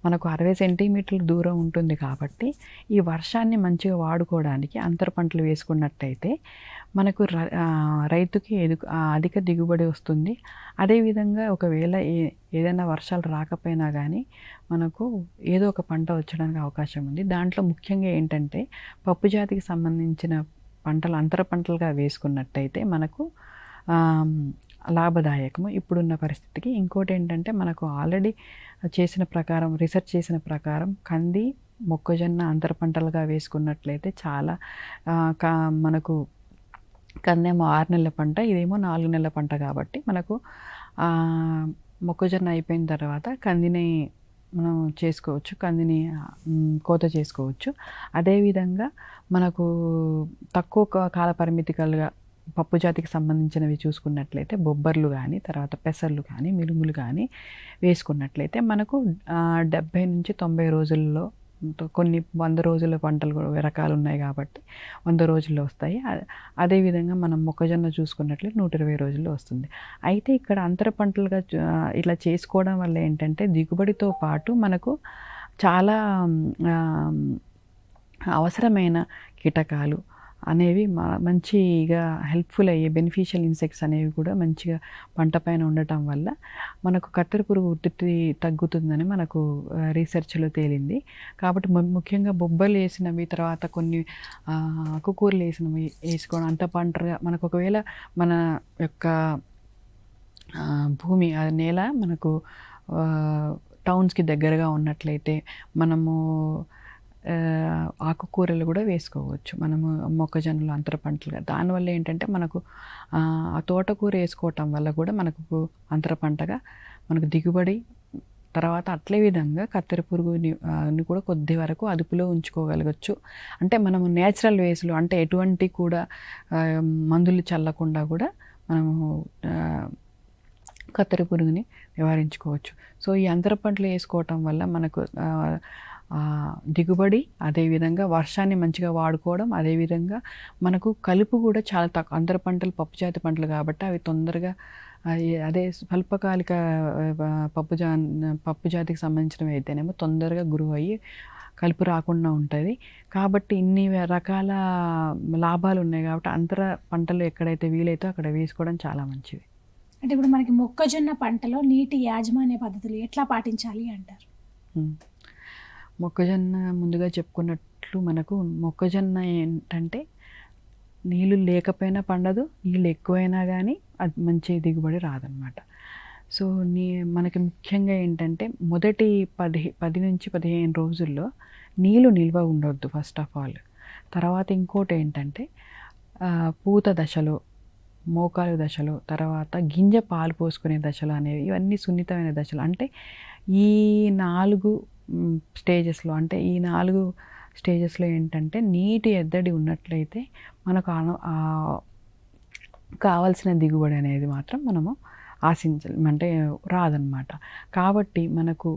మనకు 60 సెంటీమీటర్ల దూరం ఉంటుంది కాబట్టి ఈ వర్షాన్ని మంచిగా వాడుకోవడానికి అంతర పంటలు వేసుకున్నట్టయితే మనకు రైతుకి అధిక దిగుబడి వస్తుంది. అదేవిధంగా ఒకవేళ ఏదైనా వర్షాలు రాకపోయినా కానీ మనకు ఏదో ఒక పంట వచ్చడానికి అవకాశం ఉంది. దాంట్లో ముఖ్యంగా ఏంటంటే పప్పు జాతికి సంబంధించిన పంటలు అంతర పంటలుగా వేసుకున్నట్టయితే మనకు లాభదాయకము ఇప్పుడున్న పరిస్థితికి. ఇంకోటి ఏంటంటే మనకు ఆల్రెడీ రీసెర్చ్ చేసిన ప్రకారం కంది మొక్కజొన్న అంతర పంటలుగా వేసుకున్నట్లయితే చాలా మనకు కందేమో 6 నెలల పంట, ఇదేమో 4 నెలల పంట కాబట్టి మనకు మొక్కజొన్న అయిపోయిన తర్వాత కందిని మనం చేసుకోవచ్చు, కందిని కోత చేసుకోవచ్చు. అదేవిధంగా మనకు తక్కువ కాల పరిమితి కలిగా పప్పు జాతికి సంబంధించినవి చూసుకున్నట్లయితే బొబ్బర్లు కానీ తర్వాత పెసర్లు కానీ మినుములు కానీ వేసుకున్నట్లయితే మనకు 70 నుంచి 90 రోజుల్లో కొన్ని 100 రోజుల పంటలు రకాలు ఉన్నాయి కాబట్టి 100 రోజుల్లో వస్తాయి. అదేవిధంగా మనం మొక్కజొన్న చూసుకున్నట్లయితే 120 రోజుల్లో వస్తుంది. అయితే ఇక్కడ అంతర పంటలుగా ఇలా చేసుకోవడం వల్ల ఏంటంటే దిగుబడితో పాటు మనకు చాలా అవసరమైన కీటకాలు అనేవి మంచిగా హెల్ప్ఫుల్ అయ్యే బెనిఫిషియల్ ఇన్సెక్ట్స్ అనేవి కూడా మంచిగా పంట పైన ఉండటం వల్ల మనకు కత్తెర పురుగు ఉధృతి తగ్గుతుందని మనకు రీసెర్చ్లో తేలింది. కాబట్టి ముఖ్యంగా బొబ్బలు వేసినవి తర్వాత కొన్ని ఆకుకూరలు వేసినవి వేసుకోవడం అంత పంటగా మనకు ఒకవేళ మన యొక్క భూమి నేల మనకు టౌన్స్కి దగ్గరగా ఉన్నట్లయితే మనము ఆకుకూరలు కూడా వేసుకోవచ్చు మనము మొక్కజొన్నలు అంతర పంటలుగా. దానివల్ల ఏంటంటే మనకు ఆ తోటకూర వేసుకోవటం వల్ల కూడా మనకు అంతర పంటగా మనకు దిగుబడి తర్వాత అట్లే విధంగా కత్తెర పురుగుని కూడా కొద్ది వరకు అదుపులో ఉంచుకోగలగచ్చు. అంటే మనము నేచురల్ వేస్లో అంటే ఎటువంటి కూడా మందులు చల్లకుండా కూడా మనము కత్తెర పురుగుని నివారించుకోవచ్చు. సో ఈ అంతర పంటలు వేసుకోవటం వల్ల మనకు దిగుబడి, అదేవిధంగా వర్షాన్ని మంచిగా వాడుకోవడం, అదేవిధంగా మనకు కలుపు కూడా చాలా తక్కువ. అంతర పంటలు పప్పు జాతి పంటలు కాబట్టి అవి తొందరగా అదే స్వల్పకాలిక పప్పు జాతికి సంబంధించినవి అయితేనేమో తొందరగా గురువు అయ్యి కలుపు రాకుండా ఉంటుంది. కాబట్టి ఇన్ని రకాల లాభాలు ఉన్నాయి కాబట్టి అంతర పంటలు ఎక్కడైతే వీలైతే అక్కడ వేసుకోవడం చాలా మంచిది. అంటే ఇప్పుడు మనకి మొక్కజొన్న పంటలో నీటి యాజమాన్య పద్ధతులు ఎట్లా పాటించాలి అంటారు? మొక్కజొన్న ముందుగా చెప్పుకున్నట్లు మనకు మొక్కజొన్న ఏంటంటే నీళ్ళు లేకపోయినా పండదు, నీళ్ళు ఎక్కువైనా కానీ అది మంచి దిగుబడి రాదనమాట. సో మనకి ముఖ్యంగా ఏంటంటే మొదటి 10 నుంచి 15 రోజుల్లో నీళ్ళు నిల్వ ఉండొద్దు ఫస్ట్ ఆఫ్ ఆల్. తర్వాత ఇంకోటి ఏంటంటే పూత దశలో, మోకాలు దశలో, తర్వాత గింజ పాలు పోసుకునే దశలు అనేవి ఇవన్నీ సున్నితమైన దశలు. అంటే ఈ 4 స్టేజెస్లో అంటే ఈ 4 స్టేజెస్లో ఏంటంటే నీటి ఎద్దడి ఉన్నట్లయితే మనకు కావాల్సిన దిగుబడి అనేది మాత్రం మనము అంటే రాదనమాట. కాబట్టి మనకు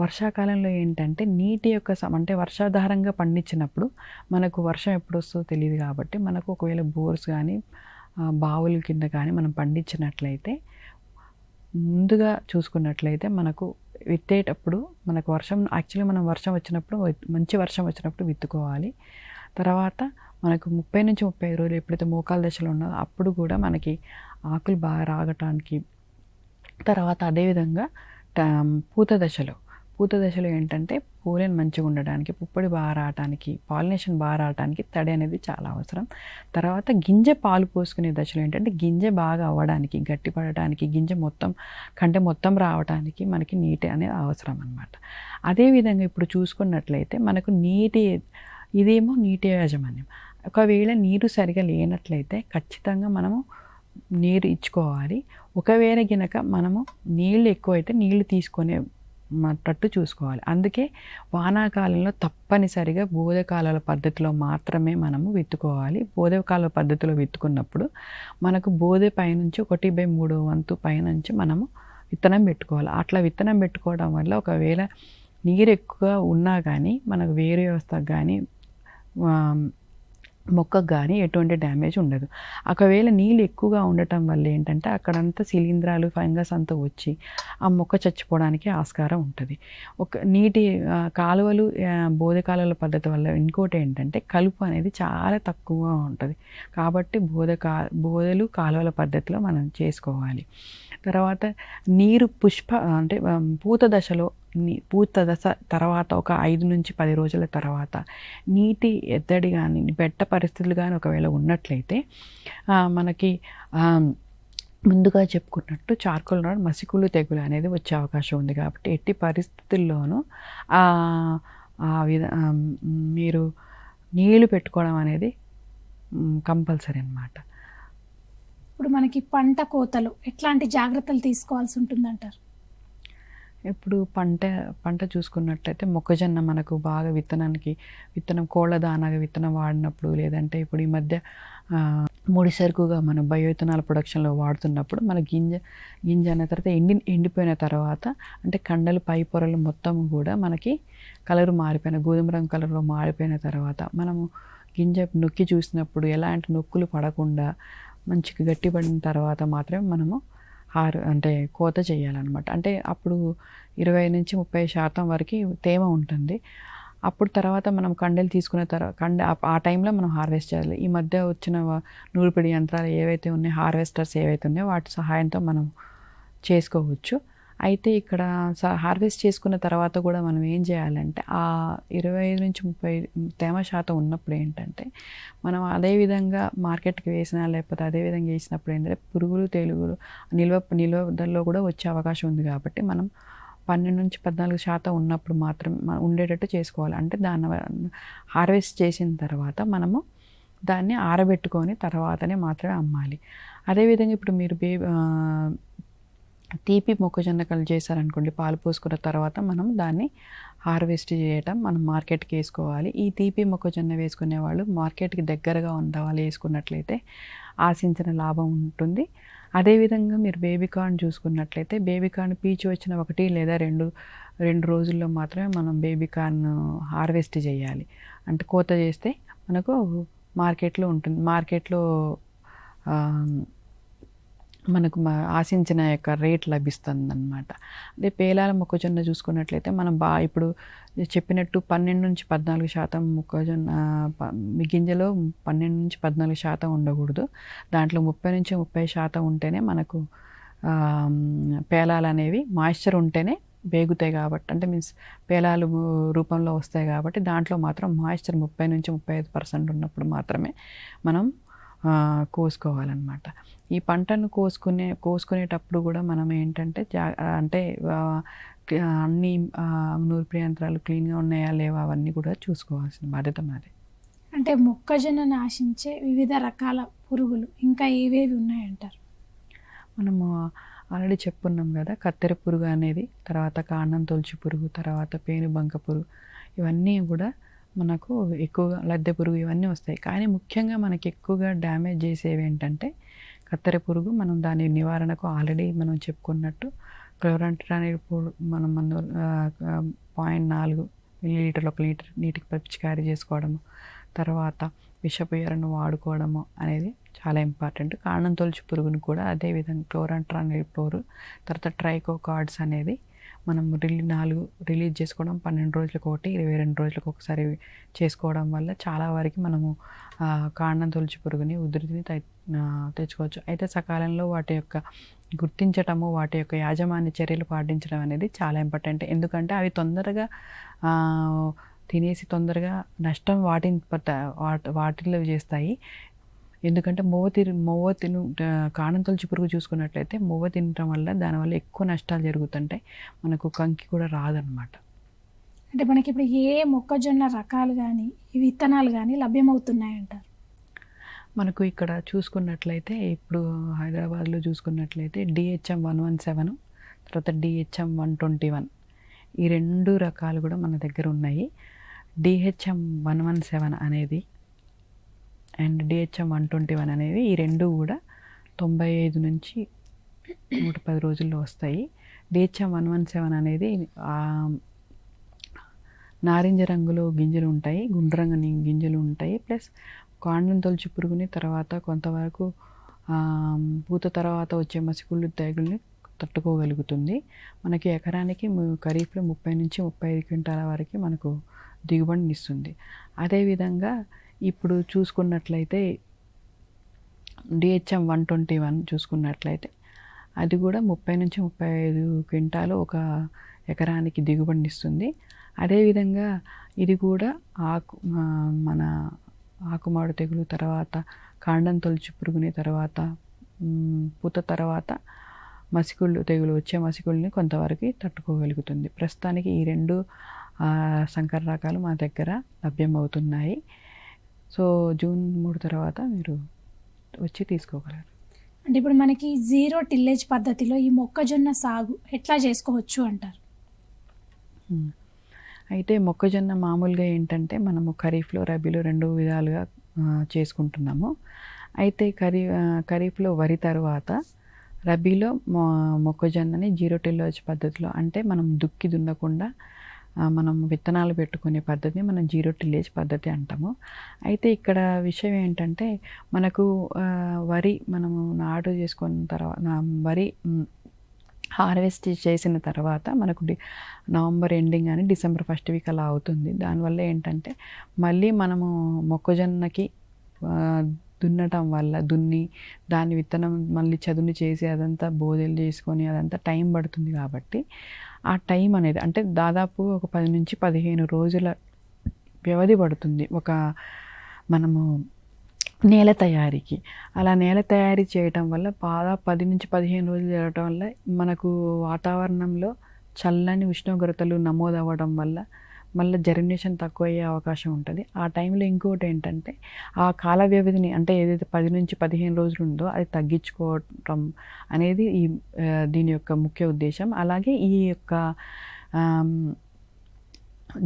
వర్షాకాలంలో ఏంటంటే నీటి యొక్క అంటే వర్షాధారంగా పండించినప్పుడు మనకు వర్షం ఎప్పుడు వస్తుందో తెలియదు కాబట్టి మనకు ఒకవేళ బోర్స్ కానీ బావుల కింద కానీ మనం పండించినట్లయితే ముందుగా చూసుకున్నట్లయితే మనకు విత్తేటప్పుడు మనకు మనం వర్షం వచ్చినప్పుడు మంచి వర్షం వచ్చినప్పుడు విత్తుకోవాలి. తర్వాత మనకు 30 నుంచి 35 రోజులు ఎప్పుడైతే మోకాల దశలో ఉన్నదో అప్పుడు కూడా మనకి ఆకులు బాగా రాగటానికి, తర్వాత అదేవిధంగా పూత దశలో ఏంటంటే పూలను మంచిగా ఉండడానికి, పుప్పొడి బాగా రావడానికి, పాలినేషన్ బాగా రావడానికి తడి అనేది చాలా అవసరం. తర్వాత గింజ పాలు పోసుకునే దశలో ఏంటంటే గింజ బాగా అవ్వడానికి, గట్టిపడటానికి, గింజ మొత్తం రావడానికి మనకి నీటి అనేది అవసరం అన్నమాట. అదేవిధంగా ఇప్పుడు చూసుకున్నట్లయితే మనకు నీటి ఇదేమో నీటి యాజమాన్యం. ఒకవేళ నీరు సరిగా లేనట్లయితే ఖచ్చితంగా మనము నీరు ఇచ్చుకోవాలి. ఒకవేళ గినక మనము నీళ్ళు ఎక్కువైతే నీళ్లు తీసుకునేటట్టు చూసుకోవాలి. అందుకే వానాకాలంలో తప్పనిసరిగా బోధకాలాల పద్ధతిలో మాత్రమే మనము విత్తుకోవాలి. బోధకాల పద్ధతిలో విత్తుకున్నప్పుడు మనకు బోధె పైనుంచి 1/3 వంతు పైనుంచి మనము విత్తనం పెట్టుకోవాలి. అట్లా విత్తనం పెట్టుకోవడం వల్ల ఒకవేళ నీరు ఎక్కువ ఉన్నా కానీ మనకు వేరు వ్యవస్థకు కానీ మొక్కకు కానీ ఎటువంటి డ్యామేజ్ ఉండదు. ఒకవేళ నీళ్ళు ఎక్కువగా ఉండటం వల్ల ఏంటంటే అక్కడంతా శిలీంధ్రాలు ఫంగస్ అంతా వచ్చి ఆ మొక్క చచ్చిపోవడానికి ఆస్కారం ఉంటుంది. నీటి కాలువలు బోధకాలువల పద్ధతి వల్ల ఇంకోటి ఏంటంటే కలుపు అనేది చాలా తక్కువగా ఉంటుంది. కాబట్టి బోధలు కాలువల పద్ధతిలో మనం చేసుకోవాలి. తర్వాత నీరు అంటే పూత దశ తర్వాత ఒక 5 నుంచి 10 రోజుల తర్వాత నీటి ఎద్దడి కానీ బెట్ట పరిస్థితులు కానీ ఒకవేళ ఉన్నట్లయితే మనకి ముందుగా చెప్పుకున్నట్టు చార్కోల్ రాడ్ మసికుళ్ళు తెగులు అనేది వచ్చే అవకాశం ఉంది. కాబట్టి ఎట్టి పరిస్థితుల్లోనూ మీరు నీళ్లు పెట్టుకోవడం అనేది కంపల్సరీ అన్నమాట. ఇప్పుడు మనకి పంట కోతలు ఎట్లాంటి జాగ్రత్తలు తీసుకోవాల్సి ఉంటుందంటారు? ఇప్పుడు పంట చూసుకున్నట్లయితే మొక్కజొన్న మనకు బాగా విత్తనం కోళ్ళ దానాగా విత్తనం వాడినప్పుడు, లేదంటే ఇప్పుడు ఈ మధ్య ముడి సరుకుగా మనం బయోఇథనాల్ ప్రొడక్షన్లో వాడుతున్నప్పుడు మన గింజ అన్న తర్వాత ఎండిపోయిన తర్వాత అంటే కండలు పై పొరలు మొత్తం కూడా మనకి కలరు మారిపోయిన గోధుమ రంగు కలర్లో మారిపోయిన తర్వాత మనము గింజ నొక్కి చూసినప్పుడు ఎలాంటి నొక్కులు పడకుండా మంచిగా గట్టిపడిన తర్వాత మాత్రమే మనము అంటే కోత చేయాలన్నమాట. అంటే అప్పుడు 20 నుంచి 30% వరకు తేమ ఉంటుంది. అప్పుడు తర్వాత మనం కండెలు తీసుకున్న తర్వాత ఆ టైంలో మనం హార్వెస్ట్ చేయాలి. ఈ మధ్య వచ్చిన నూర్పిడి యంత్రాలు ఏవైతే ఉన్నాయో, హార్వెస్టర్స్ ఏవైతే ఉన్నాయో వాటి సహాయంతో మనం చేసుకోవచ్చు. అయితే ఇక్కడ హార్వెస్ట్ చేసుకున్న తర్వాత కూడా మనం ఏం చేయాలంటే ఆ 25 నుంచి 30 తేమ శాతం ఉన్నప్పుడు ఏంటంటే మనం అదేవిధంగా మార్కెట్కి వేసినా లేకపోతే అదేవిధంగా వేసినప్పుడు ఏంటంటే పురుగులు తెలుగులు నిల్వలో కూడా వచ్చే అవకాశం ఉంది. కాబట్టి మనం 12 నుంచి 14% ఉన్నప్పుడు మాత్రం ఉండేటట్టు చేసుకోవాలి. అంటే దాన్ని హార్వెస్ట్ చేసిన తర్వాత మనము దాన్ని ఆరబెట్టుకొని తర్వాతనే మాత్రమే అమ్మాలి. అదేవిధంగా ఇప్పుడు మీరు తీపి మొక్కజొన్నకలు చేశారనుకోండి, పాలు పోసుకున్న తర్వాత మనం దాన్ని హార్వెస్ట్ చేయటం మనం మార్కెట్కి వేసుకోవాలి. ఈ తీపి మొక్కజొన్న వేసుకునే వాళ్ళు మార్కెట్కి దగ్గరగా ఉన్న వాళ్ళు వేసుకున్నట్లయితే ఆశించిన లాభం ఉంటుంది. అదేవిధంగా మీరు బేబీకార్న్ చూసుకున్నట్లయితే బేబీకార్న్ పీచు వచ్చిన 1 లేదా 2 రోజుల్లో మాత్రమే మనం బేబీకార్న్ హార్వెస్ట్ చేయాలి. అంటే కోత చేస్తే మనకు మార్కెట్లో ఉంటుంది. మార్కెట్లో మనకు ఆశించిన యొక్క రేట్ లభిస్తుంది అన్నమాట. అదే పేలాల మొక్కజొన్న చూసుకున్నట్లయితే మనం ఇప్పుడు చెప్పినట్టు 12 నుంచి 14% మొక్కజొన్న గింజలో 12 నుంచి 14% ఉండకూడదు. దాంట్లో 30 నుంచి 30% ఉంటేనే మనకు పేలాలు అనేవి మాయిశ్చర్ ఉంటేనే వేగుతాయి. కాబట్టి అంటే మీన్స్ పేలాలు రూపంలో వస్తాయి. కాబట్టి దాంట్లో మాత్రం మాయిశ్చర్ 30 నుంచి 35% ఉన్నప్పుడు మాత్రమే మనం కోసుకోవాలన్నమాట. ఈ పంటను కోసుకునేటప్పుడు కూడా మనం ఏంటంటే అంటే అన్ని నూర్పిడి యంత్రాలు క్లీన్గా ఉన్నాయా లేవా అవన్నీ కూడా చూసుకోవాల్సిన బాధ్యత మాది. అంటే మొక్కజొన్నను ఆశించే వివిధ రకాల పురుగులు ఇంకా ఏవేవి ఉన్నాయంటారు? మనము ఆల్రెడీ చెప్పుకున్నాం కదా, కత్తెర పురుగు అనేది, తర్వాత కాండం తొలచు పురుగు, తర్వాత పేనుబంక పురుగు, ఇవన్నీ కూడా మనకు ఎక్కువగా లద్దె పురుగు ఇవన్నీ వస్తాయి. కానీ ముఖ్యంగా మనకి ఎక్కువగా డ్యామేజ్ చేసేవి ఏంటంటే కత్తెర పురుగు. మనం దాని నివారణకు ఆల్రెడీ మనం చెప్పుకున్నట్టు క్లోరాంట్రానిల్ మనం 0.4 ml 1 లీటర్ నీటికి పిచికారీ చేసుకోవడము, తర్వాత విషపు ఎరను వాడుకోవడము అనేది చాలా ఇంపార్టెంట్. కాండం తొలచు పురుగును కూడా అదేవిధంగా క్లోరాంట్రానిల్, తర్వాత ట్రైకోకార్డ్స్ అనేది మనం రిలీజ్ చేసుకోవడం 12 రోజులకు ఒకటి, 22 రోజులకు ఒకసారి చేసుకోవడం వల్ల చాలా వరకు మనము కాండం తొలచు పురుగుని ఉధృతిని తెచ్చుకోవచ్చు. అయితే సకాలంలో వాటి యొక్క గుర్తించటము, వాటి యొక్క యాజమాన్య చర్యలు పాటించడం అనేది చాలా ఇంపార్టెంట్. ఎందుకంటే అవి తొందరగా తినేసి తొందరగా నష్టం వాటిల్లో చేస్తాయి. ఎందుకంటే మొవ్వ కాండం తొలచు పురుగు చూసుకున్నట్లయితే మొవ్వ తినటం వల్ల దానివల్ల ఎక్కువ నష్టాలు జరుగుతుంటాయి. మనకు కంకి కూడా రాదనమాట. అంటే మనకి ఇప్పుడు ఏ మొక్కజొన్న రకాలు కానీ ఈ విత్తనాలు కానీ లభ్యమవుతున్నాయంటారు? మనకు ఇక్కడ చూసుకున్నట్లయితే ఇప్పుడు హైదరాబాద్లో చూసుకున్నట్లయితే డిహెచ్ఎం 117, తర్వాత డిహెచ్ఎం 121, ఈ 2 రకాలు కూడా మన దగ్గర ఉన్నాయి. డిహెచ్ఎం 117 అనేది అండ్ డిహెచ్ఎం 121 అనేవి ఈ 2 కూడా 95 నుంచి 110 రోజుల్లో వస్తాయి. డిహెచ్ఎం 117 అనేది నారింజ రంగులో గింజలు ఉంటాయి, గుండ్రంగా గింజలు ఉంటాయి, ప్లస్ కాండం తొలచి పురుగుని తర్వాత కొంతవరకు పూత తర్వాత వచ్చే మసికుళ్ళు తెగుల్ని తట్టుకోగలుగుతుంది. మనకి ఎకరానికి ఖరీఫ్లో 30 నుంచి 35 క్వింటాల వరకు మనకు దిగుబడిని ఇస్తుంది. అదేవిధంగా ఇప్పుడు చూసుకున్నట్లయితే డిహెచ్ఎం 121 చూసుకున్నట్లయితే అది కూడా 30 నుంచి 35 క్వింటాలు ఒక ఎకరానికి దిగుబడిని ఇస్తుంది. అదేవిధంగా ఇది కూడా మన ఆకుమాడు తెగులు తర్వాత కాండం తొలచి పురుగుని తర్వాత పూత తర్వాత మసికుళ్ళు తెగులు వచ్చే మసికుళ్ళని కొంతవరకు తట్టుకోగలుగుతుంది. ప్రస్తుతానికి ఈ 2 సంకర రకాలు మా దగ్గర లభ్యమవుతున్నాయి. సో జూన్ 3 తర్వాత మీరు వచ్చి తీసుకోగలరు. అంటే ఇప్పుడు మనకి జీరో టిల్లేజ్ పద్ధతిలో ఈ మొక్కజొన్న సాగు ఎట్లా చేసుకోవచ్చు అంటారు? అయితే మొక్కజొన్న మామూలుగా ఏంటంటే మనము ఖరీఫ్లో రబీలో 2 విధాలుగా చేసుకుంటున్నాము. అయితే ఖరీఫ్లో వరి తర్వాత రబీలో మొక్కజొన్నని జీరో టిల్లేజ్ పద్ధతిలో, అంటే మనం దుక్కి దున్నకుండా మనం విత్తనాలు పెట్టుకునే పద్ధతిని మనం జీరో టిల్లేజ్ పద్ధతి అంటాము. అయితే ఇక్కడ విషయం ఏంటంటే మనకు వరి మనము నాటు చేసుకున్న తర్వాత వరి హార్వెస్ట్ చేసిన తర్వాత మనకు నవంబర్ ఎండింగ్ అని డిసెంబర్ 1st వీక్ అలా అవుతుంది. దానివల్ల ఏంటంటే మళ్ళీ మనము మొక్కజొన్నకి దున్నటం వల్ల దున్ని దాని విత్తనం మళ్ళీ చదును చేసి అదంతా బోదెలు చేసుకొని అదంతా టైం పడుతుంది. కాబట్టి ఆ టైం అనేది అంటే దాదాపు ఒక 10 నుంచి 15 రోజుల వ్యవధి పడుతుంది ఒక మనము నేల తయారీకి. అలా నేల తయారీ చేయటం వల్ల దాదాపు 10 నుంచి 15 రోజులు జరగటం వల్ల మనకు వాతావరణంలో చల్లని ఉష్ణోగ్రతలు నమోదు అవ్వడం వల్ల మళ్ళీ జర్మినేషన్ తక్కువ అయ్యే అవకాశం ఉంటుంది. ఆ టైంలో ఇంకోటి ఏంటంటే ఆ కాల వ్యవధిని అంటే ఏదైతే 10 నుంచి 15 రోజులు ఉందో అది తగ్గించుకోవటం అనేది దీని యొక్క ముఖ్య ఉద్దేశం. అలాగే ఈ యొక్క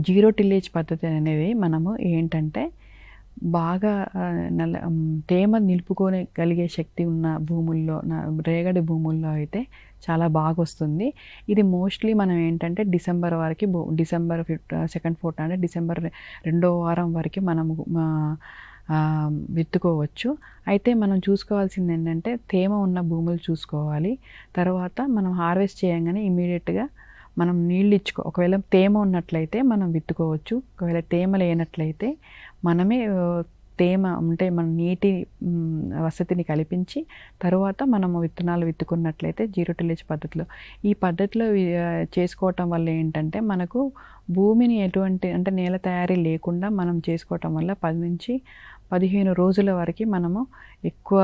జీరో టిల్లేజ్ పద్ధతి అనేది మనము ఏంటంటే బాగా తేమ నిలుపుకోగలిగే శక్తి ఉన్న భూముల్లో రేగడి భూముల్లో అయితే చాలా బాగా వస్తుంది. ఇది మోస్ట్లీ మనం ఏంటంటే డిసెంబర్ వరకు డిసెంబర్ 2nd quarter అంటే డిసెంబర్ 2వ వారం వరకు మనము విత్తుకోవచ్చు. అయితే మనం చూసుకోవాల్సింది ఏంటంటే తేమ ఉన్న భూములు చూసుకోవాలి. తర్వాత మనం హార్వెస్ట్ చేయగానే ఇమీడియట్గా మనం నీళ్ళు ఒకవేళ తేమ ఉన్నట్లయితే మనం విత్తుకోవచ్చు. ఒకవేళ తేమ లేనట్లయితే మనమే తేమ అంటే మన నీటి వసతిని కల్పించి తర్వాత మనము విత్తనాలు విత్తుకున్నట్లయితే జీరో టిల్లేజ్ పద్ధతిలో ఈ పద్ధతిలో చేసుకోవటం వల్ల ఏంటంటే మనకు భూమిని ఎటువంటి అంటే నేల తయారీ లేకుండా మనం చేసుకోవటం వల్ల 10 నుంచి 15 రోజుల వరకు మనము ఎక్కువ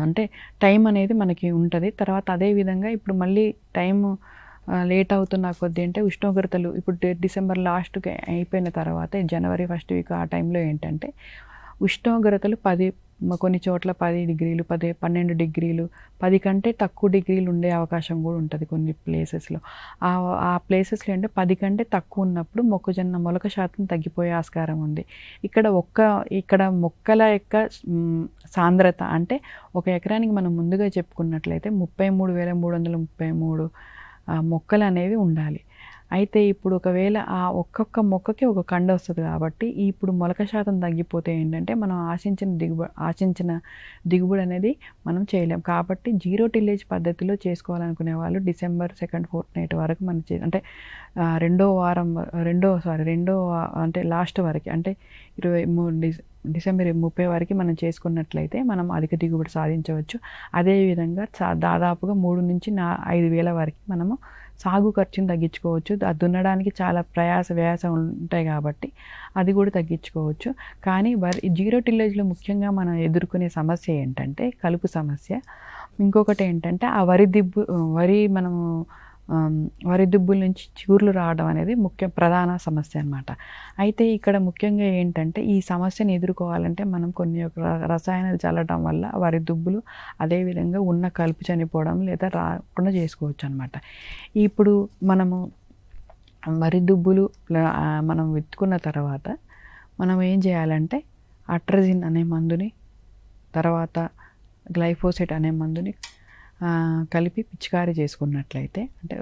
అంటే టైం అనేది మనకి ఉంటుంది. తర్వాత అదేవిధంగా ఇప్పుడు మళ్ళీ టైము లేట్ అవుతున్న కొద్దీ అంటే ఉష్ణోగ్రతలు ఇప్పుడు డిసెంబర్ లాస్ట్కి అయిపోయిన తర్వాత జనవరి 1st వీక్ ఆ టైంలో ఏంటంటే ఉష్ణోగ్రతలు కొన్ని చోట్ల 10 డిగ్రీలు 12 డిగ్రీలు 10 కంటే తక్కువ డిగ్రీలు ఉండే అవకాశం కూడా ఉంటుంది కొన్ని ప్లేసెస్లో. ఆ ప్లేసెస్లో అంటే 10 కంటే తక్కువ ఉన్నప్పుడు మొక్కజొన్న మొలక శాతం తగ్గిపోయే ఆస్కారం ఉంది. ఇక్కడ మొక్కల యొక్క సాంద్రత అంటే ఒక ఎకరానికి మనం ముందుగా చెప్పుకున్నట్లయితే 33,333 మొక్కలు అనేవి ఉండాలి. అయితే ఇప్పుడు ఒకవేళ ఆ ఒక్కొక్క మొక్కకి ఒక కండ వస్తుంది కాబట్టి ఇప్పుడు మొలక శాతం తగ్గిపోతే ఏంటంటే మనం ఆశించిన దిగుబడి అనేది మనం చేయలేం. కాబట్టి జీరో టిల్లేజ్ పద్ధతిలో చేసుకోవాలనుకునే వాళ్ళు డిసెంబర్ 2nd fortnight వరకు మనం అంటే రెండో అంటే లాస్ట్ వరకు అంటే డిసెంబర్ 30 వరకు మనం చేసుకున్నట్లయితే మనం అధిక దిగుబడి సాధించవచ్చు. అదేవిధంగా దాదాపుగా 3 నుంచి 5 వేల వరకు మనము సాగు ఖర్చును తగ్గించుకోవచ్చు. అది దున్నడానికి చాలా వ్యాసం ఉంటాయి కాబట్టి అది కూడా తగ్గించుకోవచ్చు. కానీ జీరో టిల్లేజ్లో ముఖ్యంగా మనం ఎదుర్కొనే సమస్య ఏంటంటే కలుపు సమస్య. ఇంకొకటి ఏంటంటే ఆ వరి మనము వరి దుబ్బుల నుంచి చిగుర్లు రావడం అనేది ప్రధాన సమస్య అన్నమాట. అయితే ఇక్కడ ముఖ్యంగా ఏంటంటే ఈ సమస్యను ఎదుర్కోవాలంటే మనం కొన్ని రసాయనాలు చల్లడం వల్ల వరి దుబ్బులు అదేవిధంగా ఉన్న కలుపు చనిపోవడం లేదా రాకుండా చేసుకోవచ్చు అన్నమాట. ఇప్పుడు మనము వరి దుబ్బులు మనం విత్తుకున్న తర్వాత మనం ఏం చేయాలంటే అట్రజిన్ అనే మందుని తర్వాత గ్లైఫోసేట్ అనే మందుని కలిపి పిచికారీ చేసుకున్నట్లయితే అంటే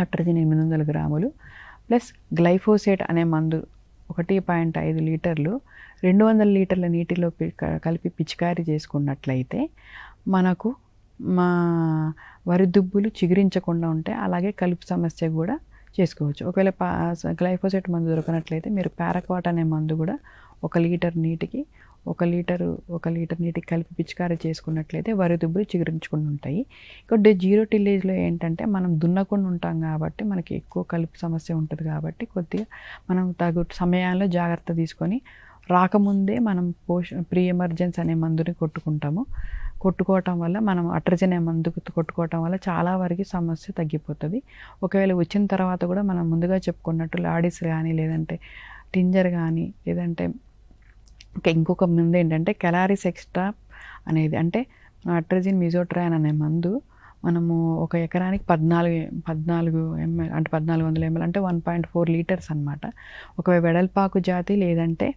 అట్రజిన్ 800 గ్రాములు ప్లస్ గ్లైఫోసేట్ అనే మందు 1.5 లీటర్లు 200 లీటర్ల నీటిలో కలిపి పిచికారీ చేసుకున్నట్లయితే మనకు వరి దుబ్బులు చిగురించకుండా ఉంటాయి. అలాగే కలుపు సమస్య కూడా చేసుకోవచ్చు. ఒకవేళ గ్లైఫోసేట్ మందు దొరకనట్లయితే మీరు పారాక్వాట్ అనే మందు కూడా 1 లీటర్ నీటికి 1 లీటర్ నీటికి కలిపి పిచికారీ చేసుకున్నట్లయితే వరి దుబ్బులు చిగురించుకుని ఉంటాయి. ఇక్కడ జీరో టిల్లేజ్లో ఏంటంటే మనం దున్నకుండా ఉంటాం కాబట్టి మనకి ఎక్కువ కలుపు సమస్య ఉంటుంది కాబట్టి కొద్దిగా మనం తగు సమయాల్లో జాగ్రత్త తీసుకొని రాకముందే మనం ప్రీ ఎమర్జెన్స్ అనే మందుని కొట్టుకోవటం వల్ల మనం అట్రజిన్ అనే మందు కొట్టుకోవటం వల్ల చాలా వరకు సమస్య తగ్గిపోతుంది. ఒకవేళ వచ్చిన తర్వాత కూడా మనం ముందుగా చెప్పుకున్నట్టు లాడిస్ కానీ లేదంటే టింజర్ కానీ లేదంటే ఇంకొక మందు ఏంటంటే కెలారిస్ ఎక్స్ట్రా అనేది అంటే అట్రజిన్ మిజోట్రాన్ అనే మందు మనము ఒక ఎకరానికి 14 ml అంటే 1400 ml అంటే 1.4 లీటర్స్ అన్నమాట. ఒక వెడల్పాకు జాతి లేదంటే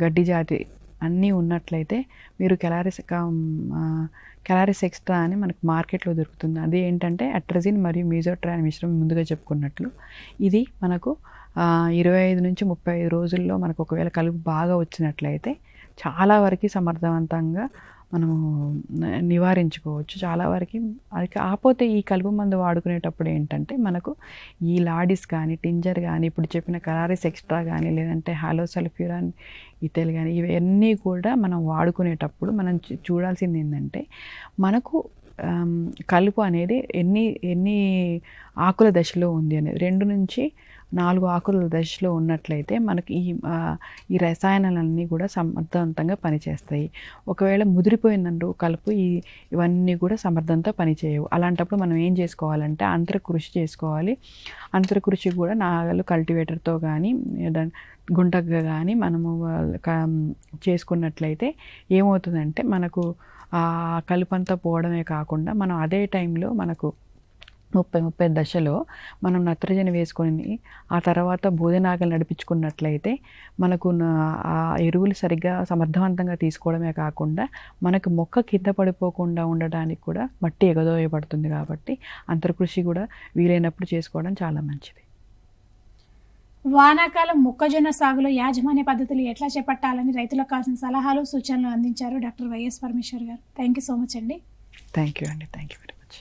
గడ్డి జాతి అన్నీ ఉన్నట్లయితే మీరు కెలారిస్ ఎక్స్ట్రా అని మనకు మార్కెట్లో దొరుకుతుంది. అది ఏంటంటే అట్రజిన్ మరియు మిజోట్రాన్ మిశ్రమం ముందుగా చెప్పుకున్నట్లు ఇది మనకు 25 నుంచి 35 రోజుల్లో మనకు ఒకవేళ కలుపు బాగా వచ్చినట్లయితే చాలా వరకు సమర్థవంతంగా మనము నివారించుకోవచ్చు. చాలా వరకు అది కాకపోతే ఈ కలుపు మందు వాడుకునేటప్పుడు ఏంటంటే మనకు ఈ లాడిస్ కానీ టింజర్ కానీ ఇప్పుడు చెప్పిన కెలారిస్ ఎక్స్ట్రా కానీ లేదంటే హాలోసల్ఫ్యూరాన్ ఇథైల్ కానీ ఇవన్నీ కూడా మనం వాడుకునేటప్పుడు మనం చూడాల్సింది ఏంటంటే మనకు కలుపు అనేది ఎన్ని ఆకుల దశలో ఉంది అనేది 2 నుంచి 4 ఆకుల దశలో ఉన్నట్లయితే మనకి ఈ రసాయనాలన్నీ కూడా సమర్థవంతంగా పనిచేస్తాయి. ఒకవేళ ముదిరిపోయిందంటూ కలుపు ఇవన్నీ కూడా సమర్థంతో పనిచేయవు. అలాంటప్పుడు మనం ఏం చేసుకోవాలంటే అంతరకృషి చేసుకోవాలి. అంతరకృషి కూడా నాగలు కల్టివేటర్తో కానీ గుంటగా కానీ మనము చేసుకున్నట్లయితే ఏమవుతుందంటే మనకు ఆ కలుపంతా పోవడమే కాకుండా మనం అదే టైంలో మనకు 30 దశలో మనం నత్రజని వేసుకొని ఆ తర్వాత బోధనాగలు నడిపించుకున్నట్లయితే మనకు ఆ ఎరువులు సరిగ్గా సమర్థవంతంగా తీసుకోవడమే కాకుండా మనకు మొక్క కింద పడిపోకుండా ఉండడానికి కూడా మట్టి ఎగదోయబడుతుంది. కాబట్టి అంతర్కృషి కూడా వీలైనప్పుడు చేసుకోవడం చాలా మంచిది. వానాకాలం మొక్కజొన్న సాగులో యాజమాన్య పద్ధతులు ఎట్లా చేపట్టాలని రైతులకు కావాల్సిన సలహాలు సూచనలు అందించారు డాక్టర్ వైఎస్ పరమేశ్వర్ గారు. థ్యాంక్ యూ సో మచ్ అండి. థ్యాంక్ యూ అండి. Thank you very much.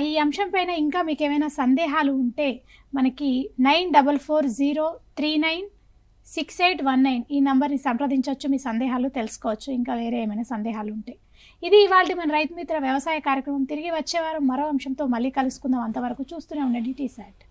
ఈ అంశం పైన ఇంకా మీకు ఏమైనా సందేహాలు ఉంటే మనకి 9440396819 ఈ నంబర్ని సంప్రదించవచ్చు. మీ సందేహాలు తెలుసుకోవచ్చు. ఇంకా వేరే ఏమైనా సందేహాలు ఉంటే ఇది ఇవాళ మన రైతు మిత్ర వ్యవసాయ కార్యక్రమం. తిరిగి వచ్చేవారం మరో అంశంతో మళ్ళీ కలుసుకుందాం. అంతవరకు చూస్తూనే ఉండండి టీసాట్.